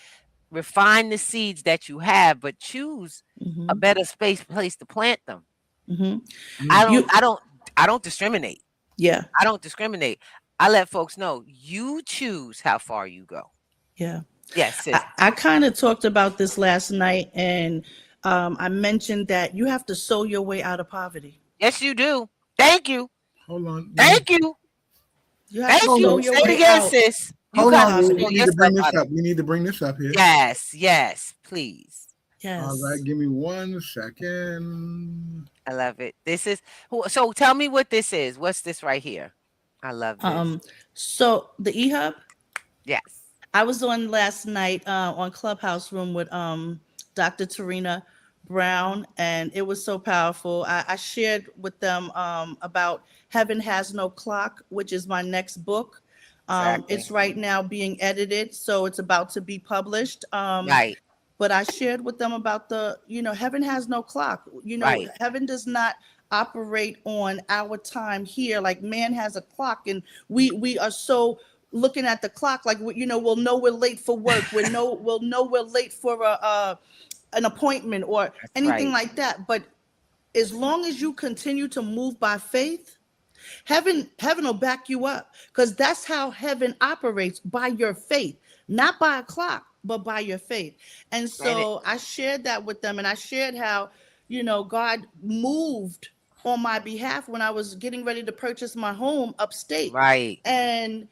refine the seeds that you have, but choose a better place to plant them. I You. don't discriminate. Yeah. I don't discriminate. I let folks know you choose how far you go. Yeah. Yes, sis. I kind of talked about this last night, and I mentioned that you have to sow your way out of poverty. Yes, you do. Thank you. Hold on. Thank you. You have to Thank sow you. your Say it way again, out. sis. You Hold got on. to We sow need to bring yourself this out. up. We need to bring this up here. Yes, please. Yes. All right. Give me 1 second. I love it. This is so. Tell me what this is. What's this right here? I love this. So the eHub, Yes. I was on last night on Clubhouse Room with Dr. Tarina Brown, and it was so powerful. I shared with them about Heaven Has No Clock, which is my next book. Exactly. It's right now being edited, so it's about to be published. Right. But I shared with them about heaven has no clock. Right. Heaven does not operate on our time here. Like man has a clock, and we are so looking at the clock like we'll know we're late for work. We'll know we're late for an appointment or That's anything right. like that. But as long as you continue to move by faith, heaven will back you up, because that's how heaven operates, by your faith, not by a clock, but by your faith. And so I shared that with them, and I shared how God moved on my behalf when I was getting ready to purchase my home upstate. Right. And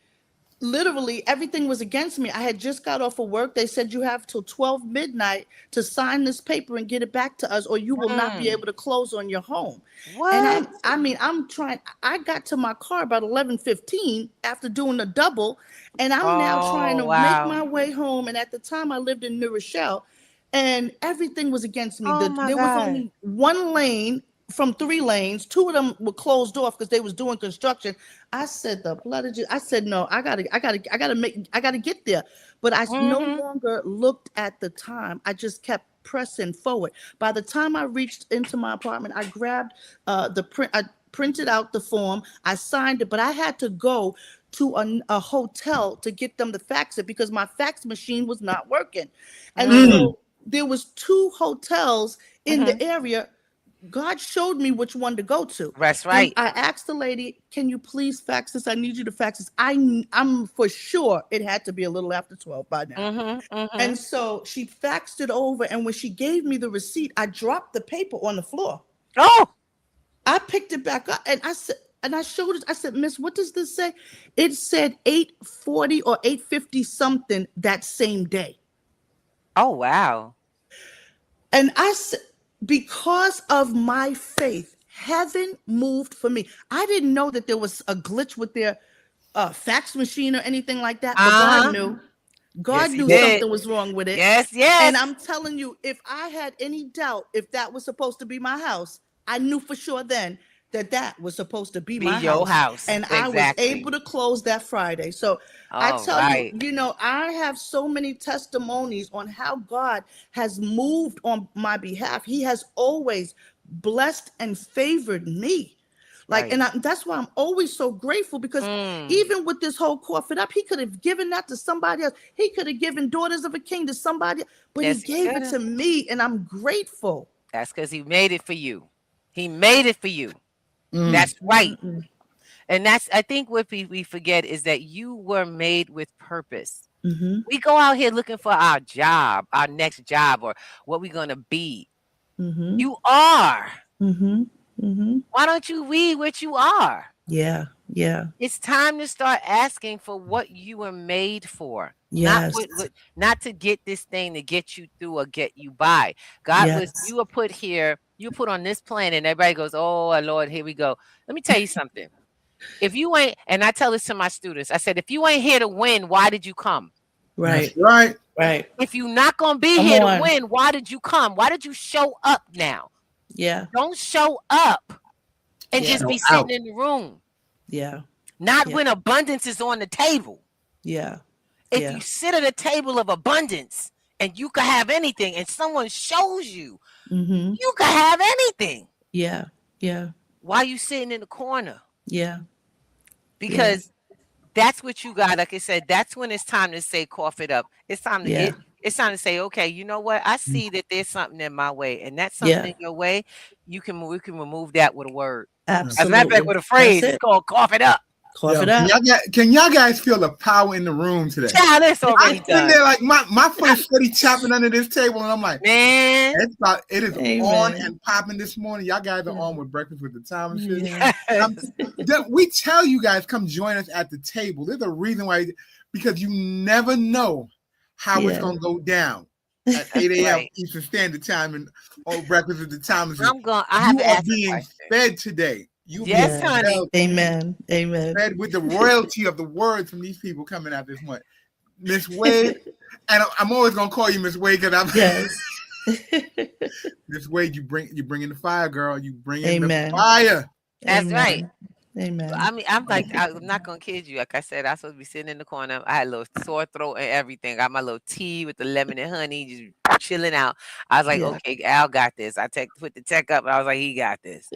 literally everything was against me. I had just got off of work. They said you have till 12 midnight to sign this paper and get it back to us, or you will not be able to close on your home. What? And I'm trying. I got to my car about 11:15 after doing the double, and I'm now trying to make my way home. And at the time I lived in New Rochelle, and everything was against me. Oh my There was God. only one lane from 3 lanes. 2 of them were closed off because they was doing construction. I said, the blood of Jesus. I said, no, I gotta get there. But I no longer looked at the time. I just kept pressing forward. By the time I reached into my apartment, I grabbed the print. I printed out the form. I signed it, but I had to go to a hotel to get them to fax it because my fax machine was not working. And so there was 2 hotels in the area. God showed me which one to go to. That's right. And I asked the lady, can you please fax this? I need you to fax this. I'm for sure it had to be a little after 12 by now. And so she faxed it over. And when she gave me the receipt, I dropped the paper on the floor. Oh. I picked it back up and I said, and I showed it. I said, Miss, what does this say? It said 8:40 or 8:50 something that same day. Oh, wow. And I said, because of my faith, heaven moved for me. I didn't know that there was a glitch with their fax machine or anything like that. But God knew. God knew something was wrong with it. Yes. And I'm telling you, if I had any doubt if that was supposed to be my house, I knew for sure then that was supposed to be my house. And I was able to close that Friday. So I tell you, I have so many testimonies on how God has moved on my behalf. He has always blessed and favored me. And that's why I'm always so grateful, because even with this whole cough it up, he could have given that to somebody else. He could have given Daughters of a King to somebody, but he gave it to me, and I'm grateful. That's because he made it for you. He made it for you. That's right. And that's, I think what we forget is that you were made with purpose. Mm-hmm. We go out here looking for our job, our next job, or what we're going to be. Mm-hmm. You are. Mm-hmm. Mm-hmm. Why don't you read what you are? Yeah. Yeah. It's time to start asking for what you were made for. Yes. Not to get this thing to get you through or get you by. Yes. You were put here, you were put on this planet, and everybody goes, oh Lord, here we go. Let me tell you something. If you ain't, and I tell this to my students, I said, if you ain't here to win, why did you come? Right. That's right. Right. If you're not gonna be Come here on. to win, why did you come? Why did you show up now? Yeah. Don't show up and Yeah. just be Show sitting out. in the room. Yeah. Not Yeah. when abundance is on the table. Yeah. If Yeah. you sit at a table of abundance and you can have anything, and someone shows you Mm-hmm. you can have anything, Yeah. Yeah. why you sitting in the corner? Yeah. Because that's what you got. Like I said, that's when it's time to say, cough it up. It's time to Yeah. it's time to say, okay, you know what? I see that there's something in my way, and that's Yeah. something in your way. We can remove that with a word. As a matter of Absolutely. fact, with a phrase, That's it's called cough it up. Cough Yo, it up. can y'all guys feel the power in the room today? Child, it's I'm already sitting done. there like my foot is steady chopping under this table, and I'm like, Man. it is Amen. on and popping this morning. Y'all guys are Yeah. on with Breakfast with the Thomases. Yeah. We tell you guys, come join us at the table. There's a reason why, because you never know how it's Yeah. going to go down at 8 a.m. Right. Eastern Standard Time and on Breakfast with the Thomases. I have You to are ask a being question. fed today. You Yes, being honey. fed- Amen. Amen. fed with the royalty of the words from these people coming out this month. Miss Wade, and I'm always gonna call you Miss Wade because I'm Yes. Miss Wade. You bring in the fire, girl. You bring in Amen. the fire. That's Amen. right. Amen. I mean, I'm not gonna kid you. Like I said, I was supposed to be sitting in the corner. I had a little sore throat and everything. Got my little tea with the lemon and honey, just chilling out. I was like, Yeah. okay, Al got this. Put the tech up, and I was like, he got this.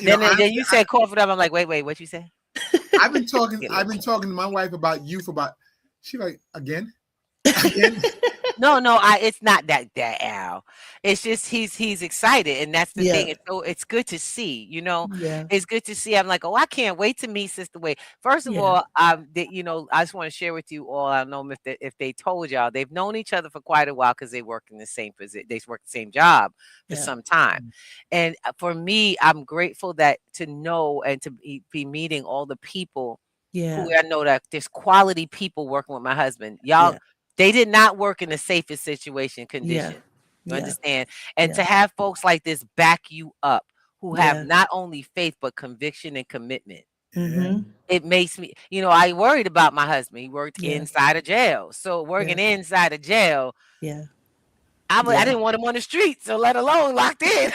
Then Then you said cough it up. I'm like, wait, what you say? I've been talking to my wife about youth. She like again. No, it's not that Al. It's just he's excited, and that's the thing. It's good to see, Yeah. It's good to see. I'm like, oh, I can't wait to meet Sister Wade. First of Yeah. all, I just want to share with you all. I don't know if they told y'all they've known each other for quite a while because they work in the same position. They work the same job for Yeah. some time, and for me, I'm grateful to know and to be meeting all the people Yeah. who I know that there's quality people working with my husband. Y'all. Yeah. They did not work in the safest condition. You Yeah. understand? And Yeah. to have folks like this back you up, who have Yeah. not only faith, but conviction and commitment. Mm-hmm. It makes me, I worried about my husband. He worked Yeah. inside of jail. So working inside of jail, Yeah. I Yeah. didn't want him on the street, so let alone locked in.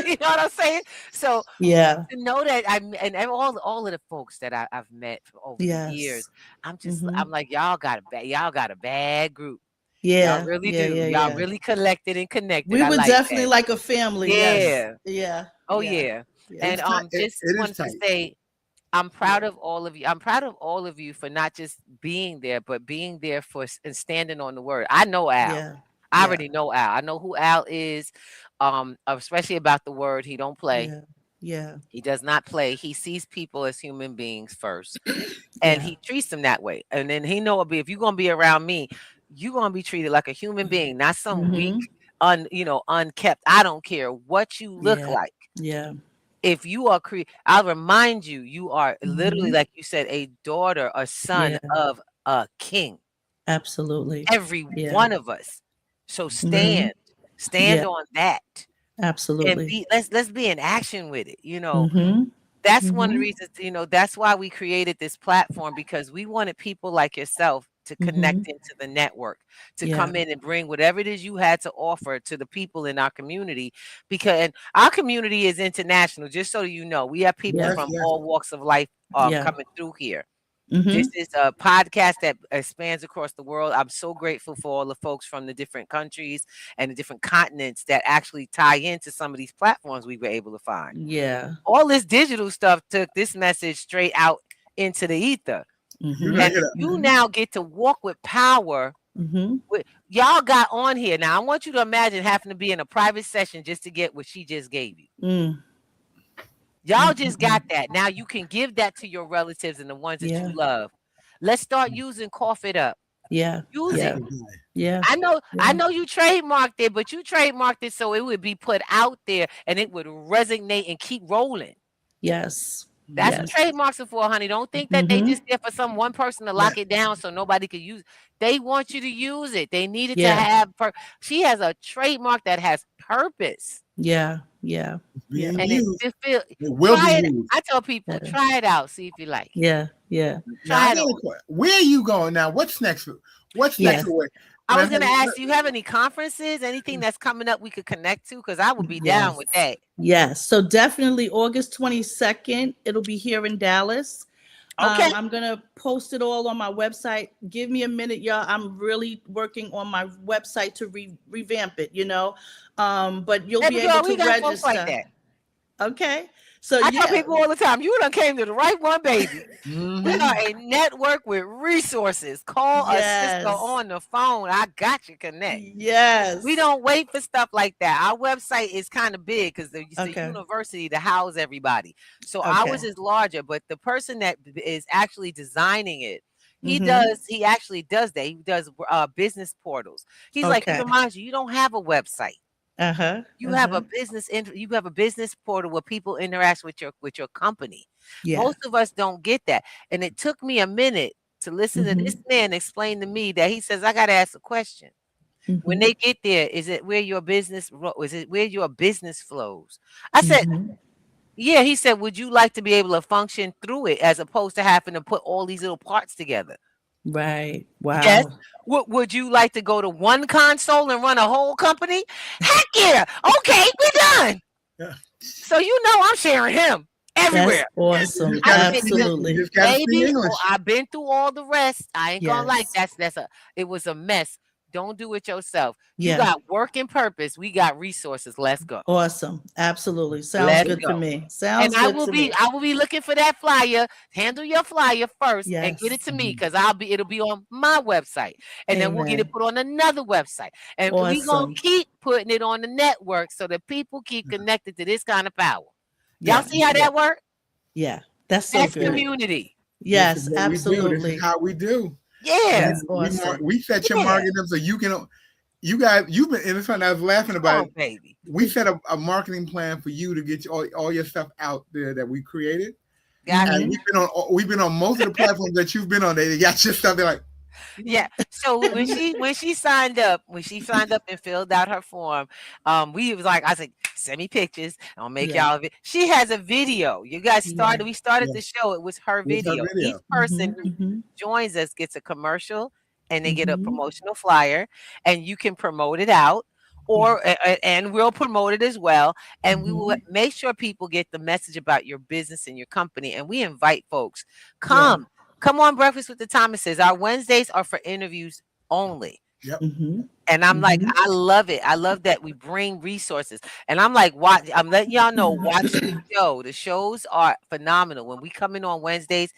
You know what I'm saying? So Yeah. to know that and all of the folks that I've met over Yes. the years, I'm Mhm. like, y'all got a bad group. Yeah. Y'all really Yeah. do. Yeah. Y'all Yeah. really collected and connected. We I were like definitely that. like a family. Yeah. Yes. Yeah. Oh Yeah. yeah. Yeah. And just it is wanted to tight. say I'm proud of all of you. I'm proud of all of you for not just being there, but being there and standing on the word. I know Al. Yeah. I Yeah. already know Al. I know who Al is. Especially about the word. He don't play. Yeah. Yeah. He does not play. He sees people as human beings first, and Yeah. he treats them that way. And then he know if you're gonna be around me, you're gonna be treated like a human being, not some weak, Mhm. unkept. I don't care what you look Yeah. like. Yeah. If you are I'll remind you, you are literally, Mhm. like you said, a daughter, a son Yeah. of a king. Absolutely. Every Yeah. one of us. So Mhm. stand Yeah. on that, and Absolutely. let's be in action with it. Mhm. That's one of the Mhm. reasons, that's why we created this platform, because we wanted people like yourself to connect Mhm. into the network, to Yeah. come in and bring whatever it is you had to offer to the people in our community, because and our community is international, just so you know. We have people Yeah. from Yes. all walks of life Yeah. coming through here. This Mhm. is a podcast that spans across the world. I'm so grateful for all the folks from the different countries and the different continents that actually tie into some of these platforms we were able to find. Yeah. All this digital stuff took this message straight out into the ether. You Mhm. know, And hit up. you now get to walk with power. Mhm. Y'all got on here. Now, I want you to imagine having to be in a private session just to get what she just gave you. Mm. Y'all just got that. Now you can give that to your relatives and the ones that you Yeah. love. Let's start using Cough It Up. Yeah. Use Yeah. it. Yeah. I Yeah. know you trademarked it, but you trademarked it so it would be put out there and it would resonate and keep rolling. Yes. That's what Yes. trademarks are for, honey. Don't think that they Mm-hmm. just there for some one person to lock it down so nobody could use it. They want you to use it. They need it to Yeah. have she has a trademark that has purpose. Yeah. Yeah. Yeah. Being And used. it feel It will try be it. used. I tell people, Yeah. try it out, see if you like it. Yeah. Yeah. Now, Try I it got a on. question. Where are you going now? What's next? What's Yeah. next? Away? I was gonna ask, do you have any conferences, anything that's coming up we could connect to? Because I would be down with that. Yes. So definitely August 22nd, it'll be here in Dallas. Okay. I'm going to post it all on my website. Give me a minute, y'all. I'm really working on my website to revamp it, but you'll be able we to got folks like register. that. Okay. So I tell people all the time, you done came to the right one, baby. Mhm. We are a network with resources. Call a sister on the phone. I got you connect. Yes. We don't wait for stuff like that. Our website is kind of big because it's a Okay. university to house everybody. So Okay. ours is larger, but the person that is actually designing it, he actually does that. He does business portals. He's like, he reminds you don't have a website. You have a business portal where people interact with your company. Yeah. Most of us don't get that. And it took me a minute to listen to this man explain to me that he says, I got to ask a question. When they get there, is it where your business flows? I said, yeah. He said, would you like to be able to function through it as opposed to having to put all these little parts together? Right. Wow. Yes. Would you like to go to one console and run a whole company? Heck yeah. Okay, we're done. Yeah. So I'm sharing him everywhere. That's awesome. Absolutely. Baby, I've been through all the rest. I ain't gonna like it was a mess. Don't do it yourself. You got work and purpose. We got resources. Let's go. Awesome. Absolutely. Sounds good to me. Sounds good to me. I will be looking for that flyer. Handle your flyer first and get it to me because it'll be on my website. And then we'll get it put on another website. And we're gonna keep putting it on the network so that people keep connected to this kind of power. Y'all see how that works? Yeah. That's so good. community. Yes, absolutely. This is how we do. Yeah. Awesome. We set your marketing up so you've been, and it's funny, I was laughing about it. Baby. We set a marketing plan for you to get all your stuff out there that we created. And we've been on most of the platforms that you've been on. They got your stuff. They're like, yeah. So when she signed up and filled out her form, I said, send me pictures. I'll make y'all. She has a video. You guys started. We started the show. It was her video. Each person who joins us gets a commercial, and they get a promotional flyer, and you can promote it out, and we'll promote it as well. And we will make sure people get the message about your business and your company. And we invite folks, come on Breakfast with the Thomases. Our Wednesdays are for interviews only. Yep. And I'm like, I love it. I love that we bring resources. And I'm like, I'm letting y'all know, watch the show. The shows are phenomenal. When we come in on Wednesdays,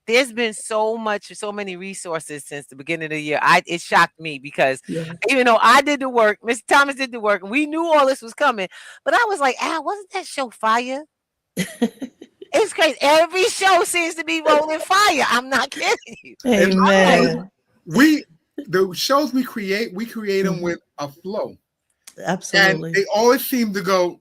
there's been so many resources since the beginning of the year. It shocked me because even though I did the work, Mr. Thomas did the work, and we knew all this was coming. But I was like, wasn't that show fire? It's crazy. Every show seems to be rolling fire. I'm not kidding you. Amen. The shows we create them with a flow. Absolutely. And they always seem to go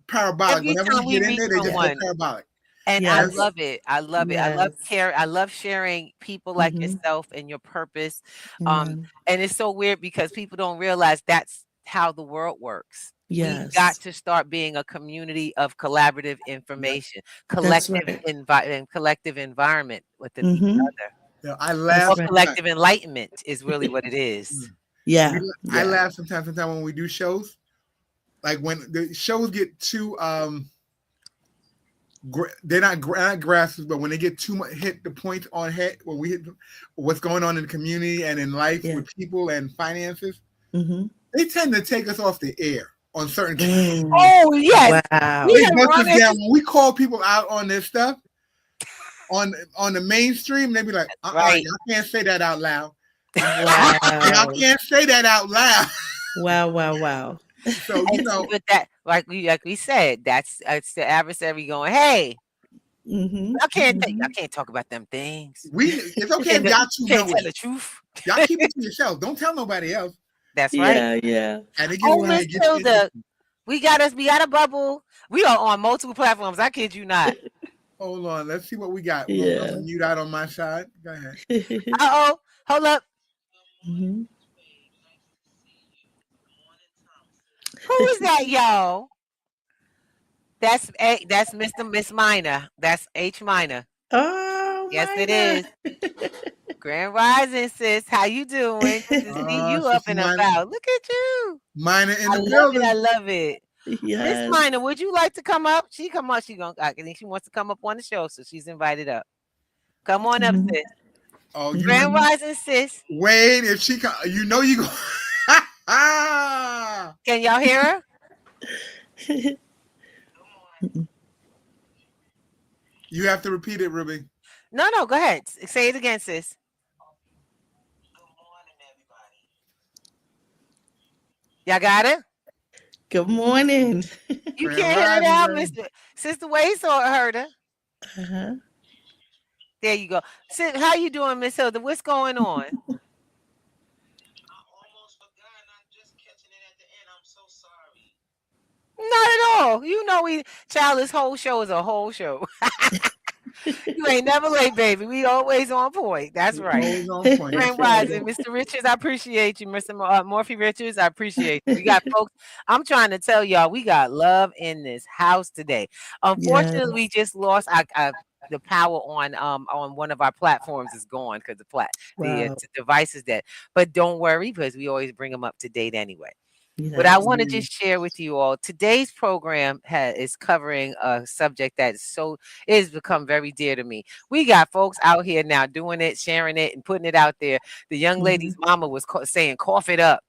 parabolic. Every Whenever time we get we in there, they reach just go someone. parabolic. And I love it. I love it. I love sharing people like yourself and your purpose. And it's so weird because people don't realize that's how the world works. We've got to start being a community of collaborative information, collective environment within each other. Yeah, I laugh. Collective enlightenment is really what it is. Yeah. I laugh sometimes when we do shows. Like when the shows get too they're not grassroots, but when they get too much hit the point on head, when we hit what's going on in the community and in life with people and finances, they tend to take us off the air on certain cases. Oh yes. Wow. When we call people out on this stuff on the mainstream, they be like, I can't say that out loud. Wow. I can't say that out loud. Wow. So And see, but that, like we said, that's it's the adversary going, hey, Mm-hmm. I can't talk about them things. it's You okay if y'all two can't know tell it. the truth. Y'all keep it to yourself. Don't tell nobody else. That's right. Yeah, yeah. And it Oh, gets Miss it gets Hilda, interesting. we got a bubble. We are on multiple platforms. I kid you not. Hold on, let's see what we got. I'm Yeah. gonna mute out on my side. Go ahead. Uh-oh. Hold up. Hmm. Who is that, y'all? That's Miss Minor. That's H Minor. Oh, Yes, it minor. is. Grand Rising, sis. How you doing? Good to see you up Sister and about. Look at you. Minor in I the love it. I building. love it. Miss Yes. Minor, would you like to come up? She come up. I think she wants to come up on the show, so she's invited up. Come on up, Mhm. sis. Oh, Grand Rising, sis. Wade, if she come, you know you go. Can y'all hear her? You have to repeat it, Ruby. No, go ahead. Say it again, sis. Y'all got it? Good morning. You Grand can't hear it Rising, out, Wade. Sister Wade saw heard her. Uh-huh. There you go. Sis, how you doing, Miss Hilda? What's going on? Not at all. You know this whole show is a whole show. You ain't never late, baby. We always on point. That's right. Always on point. That's Grand right. Rising, Mr. Richards, I appreciate you. Mr. Morphy Richards, I appreciate you. We got folks. I'm trying to tell y'all, we got love in this house today. Yes. Unfortunately, we just lost the power on one of our platforms is gone because the Wow. device is dead. But don't worry, because we always bring them up to date anyway. But I Yes. want to just share with you all today's program is covering a subject that is become very dear to me. We got folks out here now doing it, sharing it, and putting it out there. The young lady's mama was saying, "Cough it up."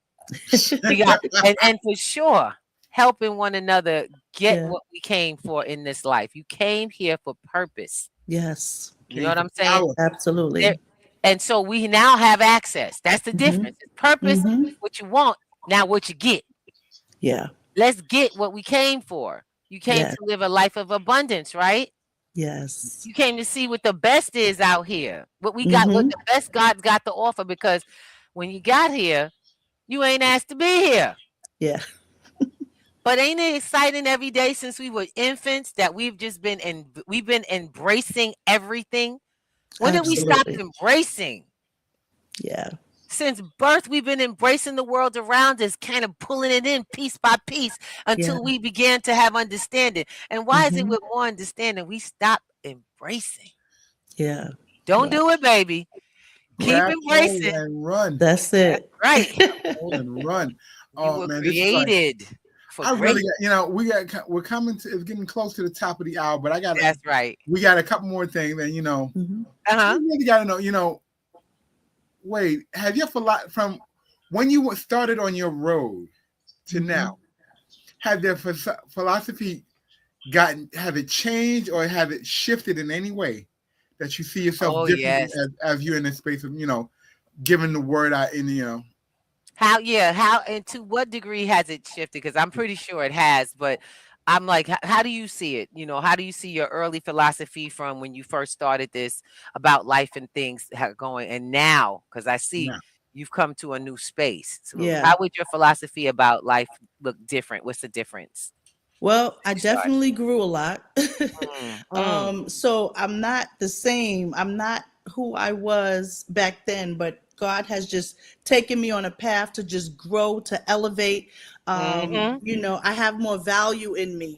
We got and for sure helping one another get Yeah. what we came for in this life. You came here for purpose. Yes. You know what I'm saying? Absolutely. And so we now have access. That's the Mm-hmm. difference. It's purpose, Mm-hmm. what you want, now what you get. Yeah. Let's get what we came for. You came Yes. to live a life of abundance, right? Yes. You came to see what the best is out here. What we got, what Mm-hmm. the best God's got to offer. Because when you got here, you ain't asked to be here. Yeah. But ain't it exciting every day since we were infants that we've been embracing everything? When did we stop Absolutely. embracing? Yeah. Since birth, we've been embracing the world around us, kind of pulling it in piece by piece until we began to have understanding. And why is it with more understanding we stop embracing? Yeah. Don't do it, baby. Keep Grab hold embracing. and run. That's it. Right. Hold and run. You Oh were man, this is like created for I really great. got, we're coming to it's getting close to the top of the hour, but That's right. we got a couple more things, and Mm-hmm. you really got to know, wait, have you from when you started on your road to now, have their philosophy have it changed or have it shifted in any way that you see yourself Oh, differently yes. as you're in the space of, giving the word out in, How and to what degree has it shifted? Because I'm pretty sure it has, but I'm like, how do you see it? How do you see your early philosophy from when you first started this about life and things going, and now? Because I see now. you've come to a new space. So Yeah. how would your philosophy about life look different? What's the difference? Well, I definitely grew a lot. Mm. So I'm not the same. I'm not who I was back then, but God has just taken me on a path to just grow, to elevate. Hmm. I have more value in me,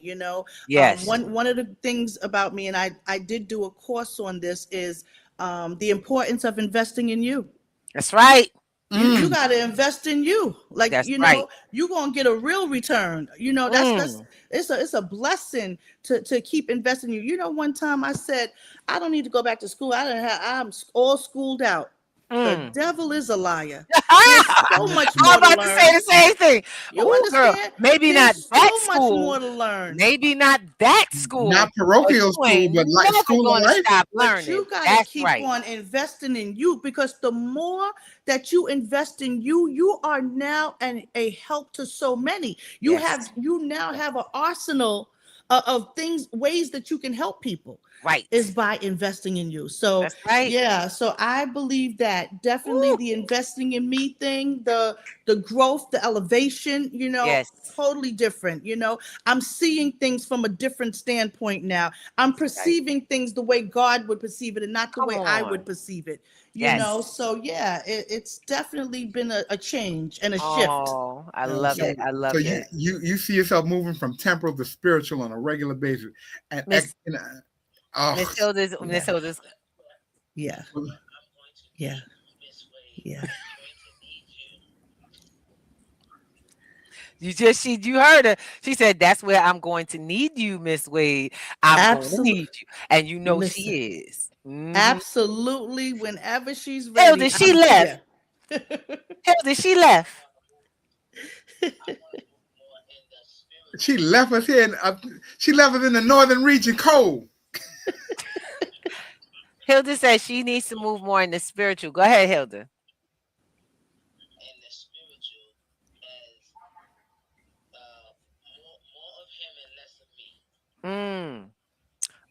Yes. One of the things about me, and I did do a course on this, is the importance of investing in you. That's right. You got to invest in you. Like, That's right. you're going to get a real return. That's Mm. it's a blessing to keep investing in you. One time I said, I don't need to go back to school. I'm all schooled out. The Mm. devil is a liar. There's so I'm much more to about to say learn. the same thing. You Ooh, girl, understand? maybe not There's that so much more school. to learn. Maybe not that school, Not but parochial you school, ain't but like never school of going to life. stop But learning. you got to That's keep right. on investing in you, because the more that you invest in you, you are now a help to so many. Yes. You now have an arsenal of things, ways that you can help people is Right. by investing in you. So That's right. yeah, so I believe that definitely Woo. the investing in me thing, the growth, the elevation, Yes. totally different. I'm seeing things from a different standpoint now. I'm Right. perceiving things the way God would perceive it and not the Come way I would on. perceive it. Yes. So yeah, it's definitely been a change and a shift. Oh, I Oh, love so it. I so love you it. you see yourself moving from temporal to spiritual on a regular basis, and Miss oh, Yeah, Miss Hilda's yeah, yeah, yeah. you heard her. She said that's where I'm going to need you, Miss Wade. I'm going to Absolutely. need you. And you know Listen, she is. Hmm. absolutely. Whenever she's Hilda, ready, she I'm left. here. Hilda, she left. she left us here. She left us in the northern region cold. Hilda says she needs to move more in the spiritual. Go ahead, Hilda. Mm.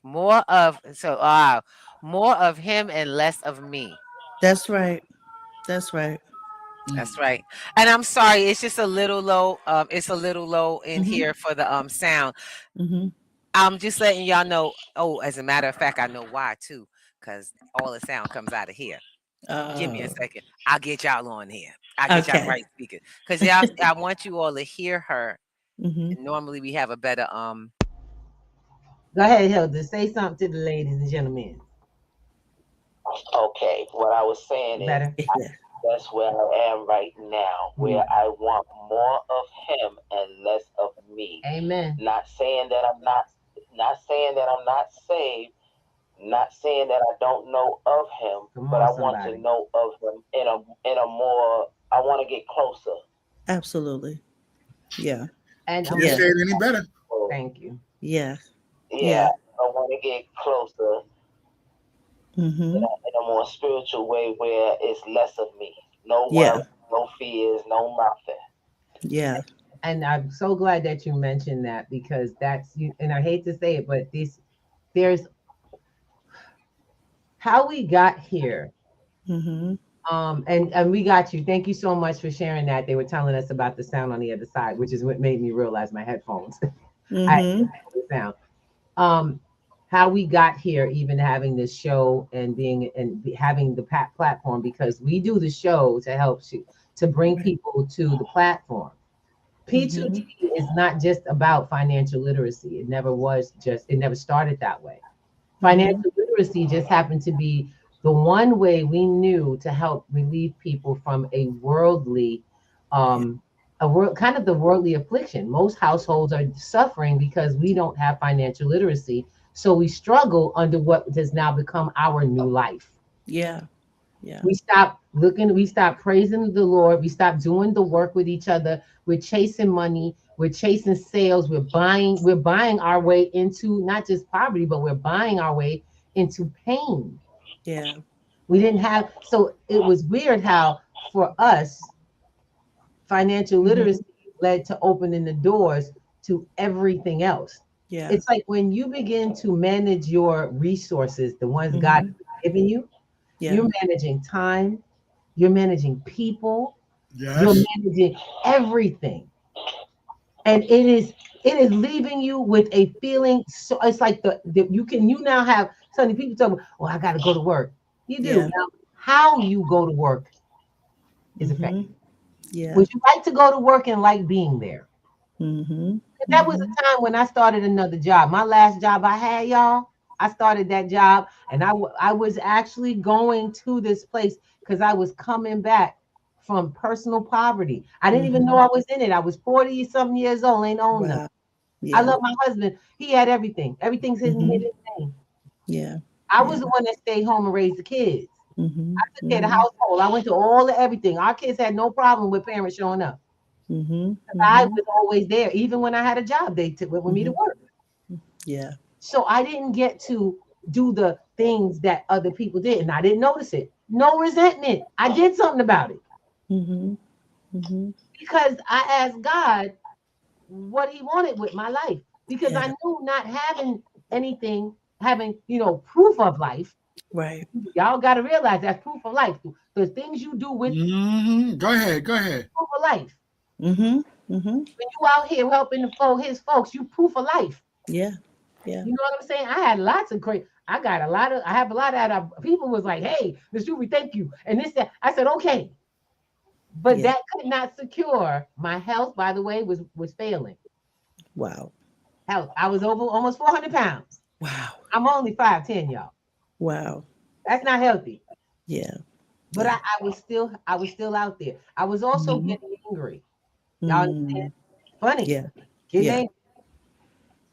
More of him and less of me. That's right. That's right. That's right. And I'm sorry, it's just a little low. It's a little low in Mm-hmm. here for the sound. Mm-hmm. I'm just letting y'all know. Oh, as a matter of fact, I know why too, because all the sound comes out of here. Give me a Oh, second. I'll get y'all on here. I'll get y'all the okay. right speaker. Because y'all, I want you all to hear her. Mm-hmm. And normally we have a better Go ahead, Hilda. Say something to the ladies and gentlemen. Okay, what I was saying is Better. Yeah. that's where I am right now, where I want more of him and less of me. Amen. Not saying that I'm not saved, not saying that I don't know of him, Come but on, I want to somebody. know of him in a more. I want to get closer. Absolutely. Yeah. And Can't Yeah. say it any better. So, thank you. Yeah. yeah, Yeah. I want to get closer Mm-hmm. in a more spiritual way where it's less of me. No Yeah. worries, no fears, no nothing. Yeah. And I'm so glad that you mentioned that, because that's you. And I hate to say it, but there's how we got here. Mm-hmm. And we got you. Thank you so much for sharing that. They were telling us about the sound on the other side, which is what made me realize my headphones. I Mm-hmm. the sound. Um, how we got here, even having this show and having the platform, because we do the show to help you to bring people to the platform. Mm-hmm. P2T is not just about financial literacy. It never was just. It never started that way. Mm-hmm. Financial literacy just happened to be the one way we knew to help relieve people from a worldly, Yeah. a world kind of the worldly affliction. Most households are suffering because we don't have financial literacy. So we struggle under what has now become our new life. Yeah. Yeah. We stop looking, we stop praising the Lord, we stop doing the work with each other. We're chasing money, we're chasing sales, we're buying our way into not just poverty, but we're buying our way into pain. Yeah. We didn't have, so it was weird how for us financial Mm-hmm. literacy led to opening the doors to everything else. Yeah. It's like when you begin to manage your resources, the ones God Mm-hmm. has given you, Yeah. you're managing time, you're managing people, you're Yes. managing everything. And it is leaving you with a feeling. So it's like you now have so many people tell me, well, I gotta go to work. You do. Yeah. Now, how you go to work is Mm-hmm. affected. Yeah. Would you like to go to work and like being there? Mm-hmm. That was a time when I started another job. My last job I had, y'all, I started that job and I was actually going to this place because I was coming back from personal poverty. I didn't even know Mm-hmm. I was in it. I was 40 something years old, ain't own nothing. Wow. I Yeah. love my husband. He had everything. Everything's his Mm-hmm. name. Yeah. I Yeah. was the one that stayed home and raised the kids. Mm-hmm. I took care of the household. I went to all the everything. Our kids had no problem with parents showing up. Mm-hmm. I was always there, even when I had a job. They took with me to work. Yeah. So I didn't get to do the things that other people did, and I didn't notice it. No resentment. I did something about it Mm-hmm. Mm-hmm. because I asked God what He wanted with my life. Because I knew not having anything, having proof of life. Right. Y'all got to realize that's proof of life. The things you do with Go ahead. proof of life. Mm-hmm. Mm-hmm. When you out here helping his folks, you proof of life. Yeah. Yeah. You know what I'm saying? I had lots of great. I have a lot of people was like, "Hey, Miss Ruby, thank you." And this, that. I said, "Okay," but that could not secure my health. By the way, was failing. Wow. Health. I was over almost 400 pounds. Wow. I'm only 5'10", y'all. Wow. That's not healthy. Yeah. But I was still out there. I was also getting angry. Y'all understand? Funny. Yeah. Getting angry.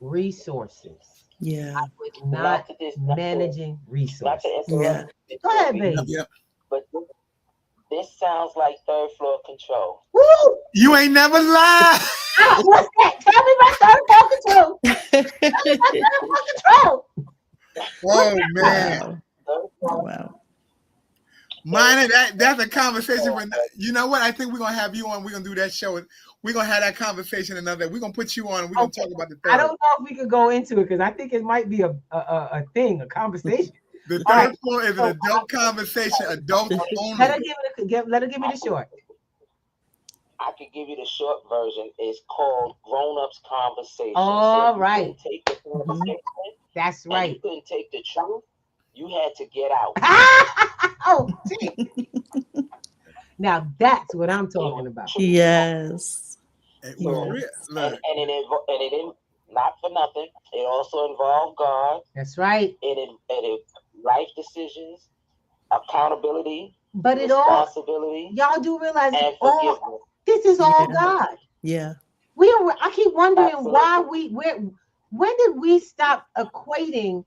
Resources. Yeah. I was not managing resources. Yeah. Go ahead, baby. Yep. But this sounds like third floor control. Woo! You ain't never lied. What's that? Tell me about third floor control. Tell me about third floor control. Oh man. Wow. Mine, that's a conversation for, you know what? I think we're gonna have you on. We're gonna do that show. We're gonna have that conversation another. We're gonna put you on and we're gonna talk about the third. I don't know if we could go into it because I think it might be a thing, a conversation. The third floor is an adult conversation, adults only. Let her give me the short. I could give you the short version. It's called grown-ups conversation. All so right. Take the conversation, that's right. You couldn't take the truth. You had to get out. Oh, now that's what I'm talking about. Yes. And it didn't, not for nothing. It also involved God. That's right. It life decisions, accountability, but responsibility. Y'all do realize and forgiveness. This is all God. Yeah. I keep wondering why when did we stop equating?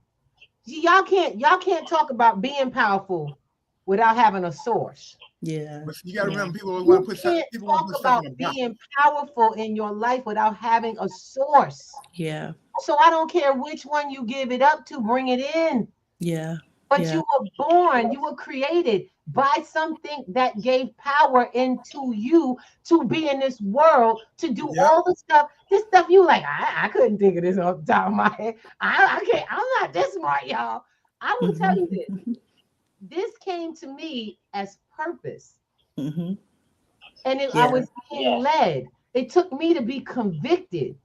Y'all can't talk about being powerful without having a source. Yeah. But you gotta remember, people want to put stuff. People want to put stuff in a box. Being powerful in your life without having a source. Yeah. So I don't care which one you give it up to, bring it in. Yeah. But you were born, you were created by something that gave power into you to be in this world, to do all the stuff. This stuff you like, I couldn't think of this off the top of my head. I can't, I'm not this smart, y'all. I will tell you this. This came to me as purpose. And I was being led. It took me to be convicted.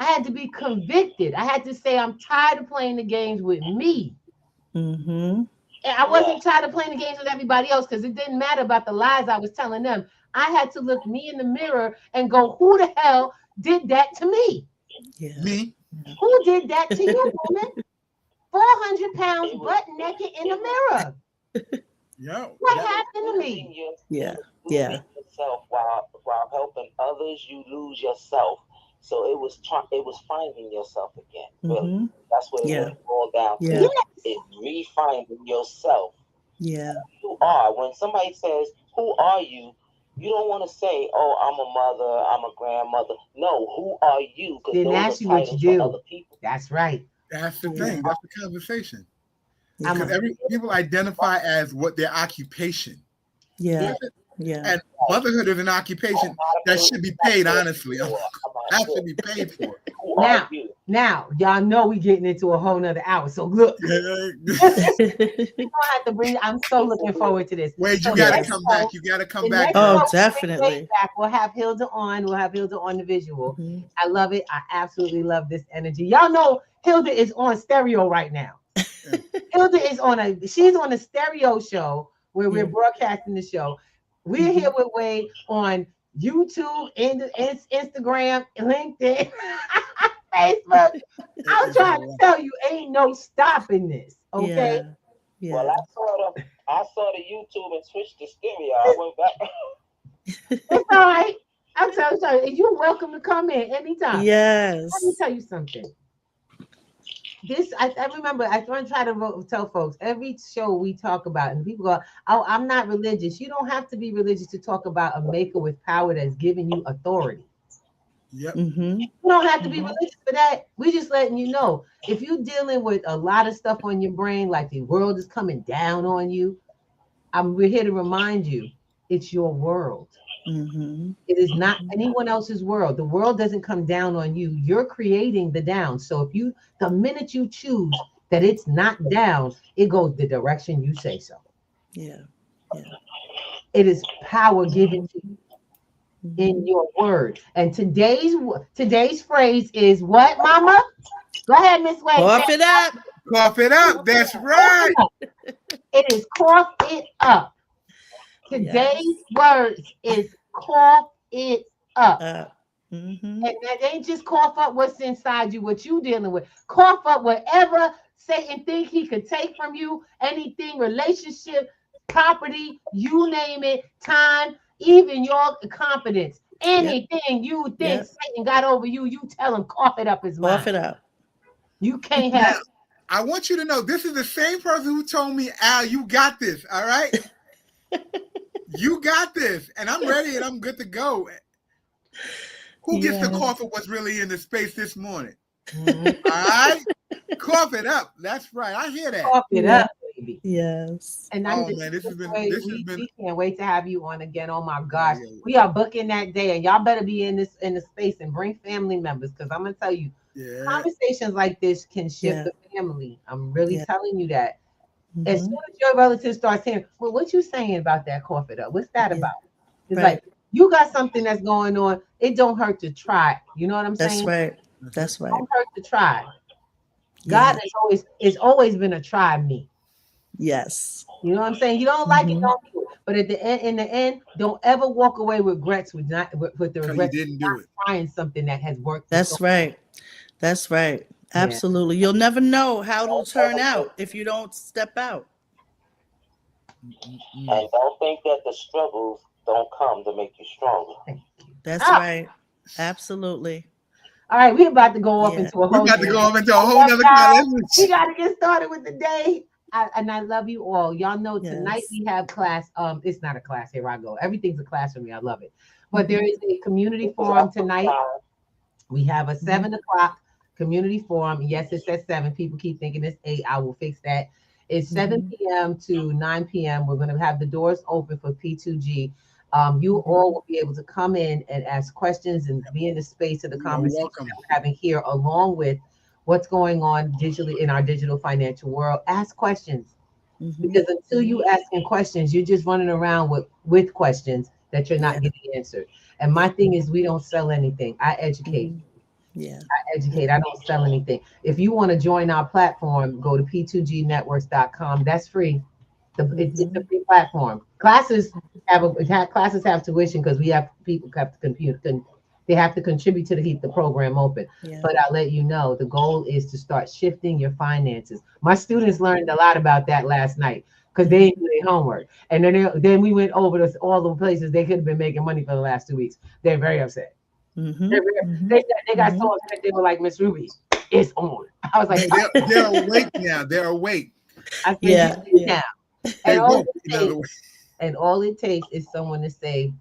I had to be convicted. I had to say, I'm tired of playing the games with me. And I wasn't tired of playing the games with everybody else because it didn't matter about the lies I was telling them. I had to look me in the mirror and go, who the hell did that to me? Me? Who did that to you, woman? 400 pounds, butt naked in the mirror. What happened to me? Yourself while helping others, you lose yourself. So it was finding yourself again. Really. That's what it all down to. It's refinding yourself. Yeah. Who you are. When somebody says, who are you? You don't want to say, oh, I'm a mother, I'm a grandmother. No, who are you? Then that's what you do. Other people. That's right. That's the thing. That's the conversation. Because people identify as what their occupation. Yeah. And motherhood is an occupation that should be paid, honestly. That should be paid for. Now, y'all know we getting into a whole nother hour. So look, we're gonna have to bring. I'm so looking forward to this. Wait, you gotta come back. You gotta come back. Oh, definitely. We'll have Hilda on. We'll have Hilda on the visual. I love it. I absolutely love this energy. Y'all know Hilda is on stereo right now. Hilda is she's on a stereo show where we're broadcasting the show. We're here with Wade on YouTube, Instagram, LinkedIn, Facebook. I'm trying to tell you, ain't no stopping this. Okay. Well, I saw the YouTube and switched to stereo. I went back. It's all right. I'm telling you, you're welcome to come in anytime. Yes. Let me tell you something. I remember, I try to tell folks every show we talk about, and people go, "Oh, I'm not religious." You don't have to be religious to talk about a maker with power that's giving you authority. Yep. You don't have to be religious for that. We just letting you know, if you're dealing with a lot of stuff on your brain, like the world is coming down on you, we're here to remind you, it's your world. It is not anyone else's world. The world doesn't come down on you. You're creating the down. So the minute you choose that it's not down, it goes the direction you say so. Yeah. It is power given to you in your word. And today's phrase is what, Mama? Go ahead, Miss Wade. Cough it up. Cough it up. That's right. It is cough it up. Today's words is cough it up. And that ain't just cough up what's inside you, what you dealing with. Cough up whatever Satan think he could take from you, anything, relationship, property, you name it, time, even your confidence. Anything you think Satan got over you, you tell him cough it up his mouth. Cough it up. You can't have it. I want you to know this is the same person who told me, Al, you got this. All right. You got this. And I'm ready and I'm good to go. Who gets the cough of what's really in the space this morning? All right. Cough it up. That's right. I hear that. Cough it up, baby. Yes. And we can't wait to have you on again. Oh my gosh. Yeah. We are booking that day, and y'all better be in the space and bring family members, because I'm gonna tell you, conversations like this can shift the family. I'm really telling you that. As soon as your relative starts saying, well, what you saying about that cough it up? What's that about? It's like, you got something that's going on. It don't hurt to try. You know what I'm saying? That's right. Don't hurt to try. God has always been a try me. Yes. You know what I'm saying? You don't like it, don't do it. But in the end, don't ever walk away with regrets with the regrets. You didn't do it. Trying something that has worked. That's right. That's right. Absolutely. You'll never know how it'll turn out if you don't step out. And don't think that the struggles don't come to make you stronger. That's right. Absolutely. All right, we're about to go off into a whole. Nother kind. We got to get started with the day. And I love you all. Y'all know tonight we have class. It's not a class. Here I go. Everything's a class for me. I love it. But there is a community forum tonight. We have a 7 o'clock community forum. Yes, it says 7. People keep thinking it's 8. I will fix that. It's 7 p.m. to 9 p.m. We're going to have the doors open for P2G. You all will be able to come in and ask questions and be in the space of the conversation that we're having here, along with what's going on digitally in our digital financial world. Ask questions, because until you asking questions, you're just running around with questions that you're not getting answered. And my thing is, we don't sell anything. I educate. I educate. I don't sell anything. If you want to join our platform, go to p2gnetworks.com. That's free. It's a free platform. Classes have tuition, because we have people have to compute. They have to contribute to keep the program open. But I'll let you know, the goal is to start shifting your finances. My students learned a lot about that last night, because they didn't do their homework. And then we went over to all the places they could have been making money for the last 2 weeks. They're very upset. They got so upset. They were like, Miss Ruby, it's on. I was like, they're awake now. They're awake. I said, now. And all it takes is someone to say,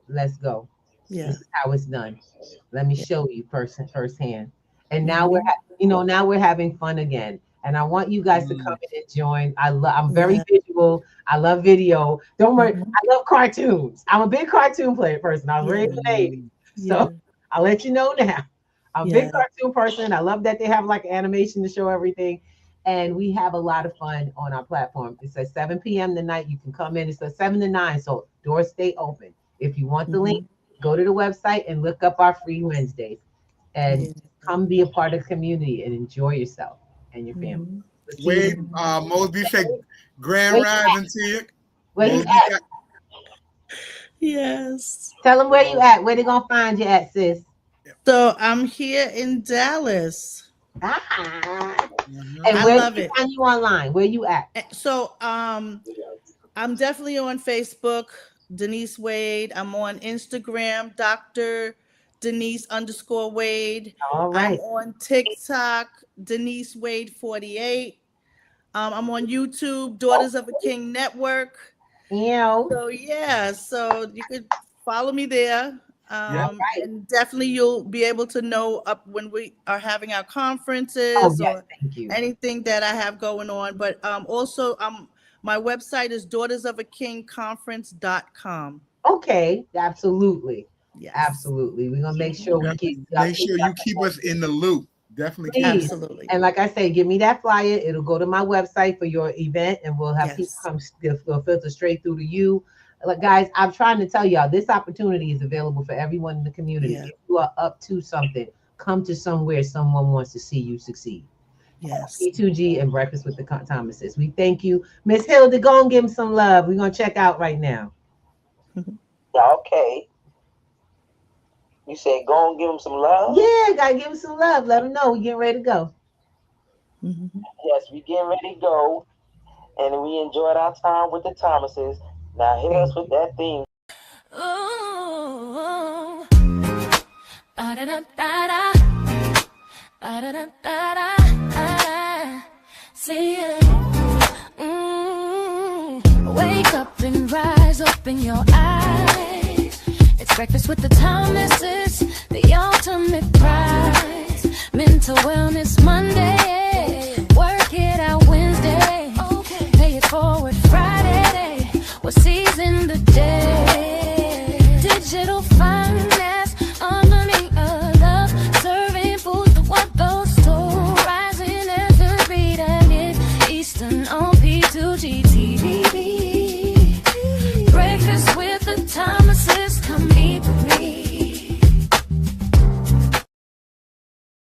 let's go. This is how it's done. Let me show you firsthand. And now we're having fun again. And I want you guys to come in and join. I'm very visual. I love video. Don't worry. I love cartoons. I'm a big cartoon person. I was raised in the 80s. So I'll let you know now. I'm a big cartoon person. I love that they have like animation to show everything. And we have a lot of fun on our platform. It says 7 p.m. tonight. You can come in. It says 7 to 9. So doors stay open. If you want the link, go to the website and look up our free Wednesdays. And come be a part of the community and enjoy yourself and your family. Wait, Mosby said grand rising to you. Where you at? Yes. Tell them where you at. Where they gonna find you at, sis? So I'm here in Dallas. And I where love can it. find you online? Where you at? So I'm definitely on Facebook, Denise Wade. I'm on Instagram, Denise_Wade. All right. I'm on TikTok, Denise Wade 48. I'm on YouTube, Daughters of a King Network. Yeah. So so you could follow me there. And definitely you'll be able to know up when we are having our conferences or anything that I have going on. But also my website is daughtersofakingconference.com. Okay, absolutely. Yes. Absolutely. We're gonna make sure we keep you keep us in the loop. Definitely. Absolutely. And like I say, give me that flyer. It'll go to my website for your event, and we'll have people come. They'll filter straight through to you. Like, guys, I'm trying to tell y'all, this opportunity is available for everyone in the community. If you are up to something, come to somewhere someone wants to see you succeed. Yes. P2G and Breakfast with the Thomases. We thank you. Miss Hilda, go and give them some love. We're going to check out right now. Okay. You said go and give them some love? Yeah, got to give them some love. Let them know we're getting ready to go. Yes, we getting ready to go. And we enjoyed our time with the Thomases. Now hit us with that theme. Ooh, see ya. Wake up and rise, open your eyes. It's breakfast with the Thomases.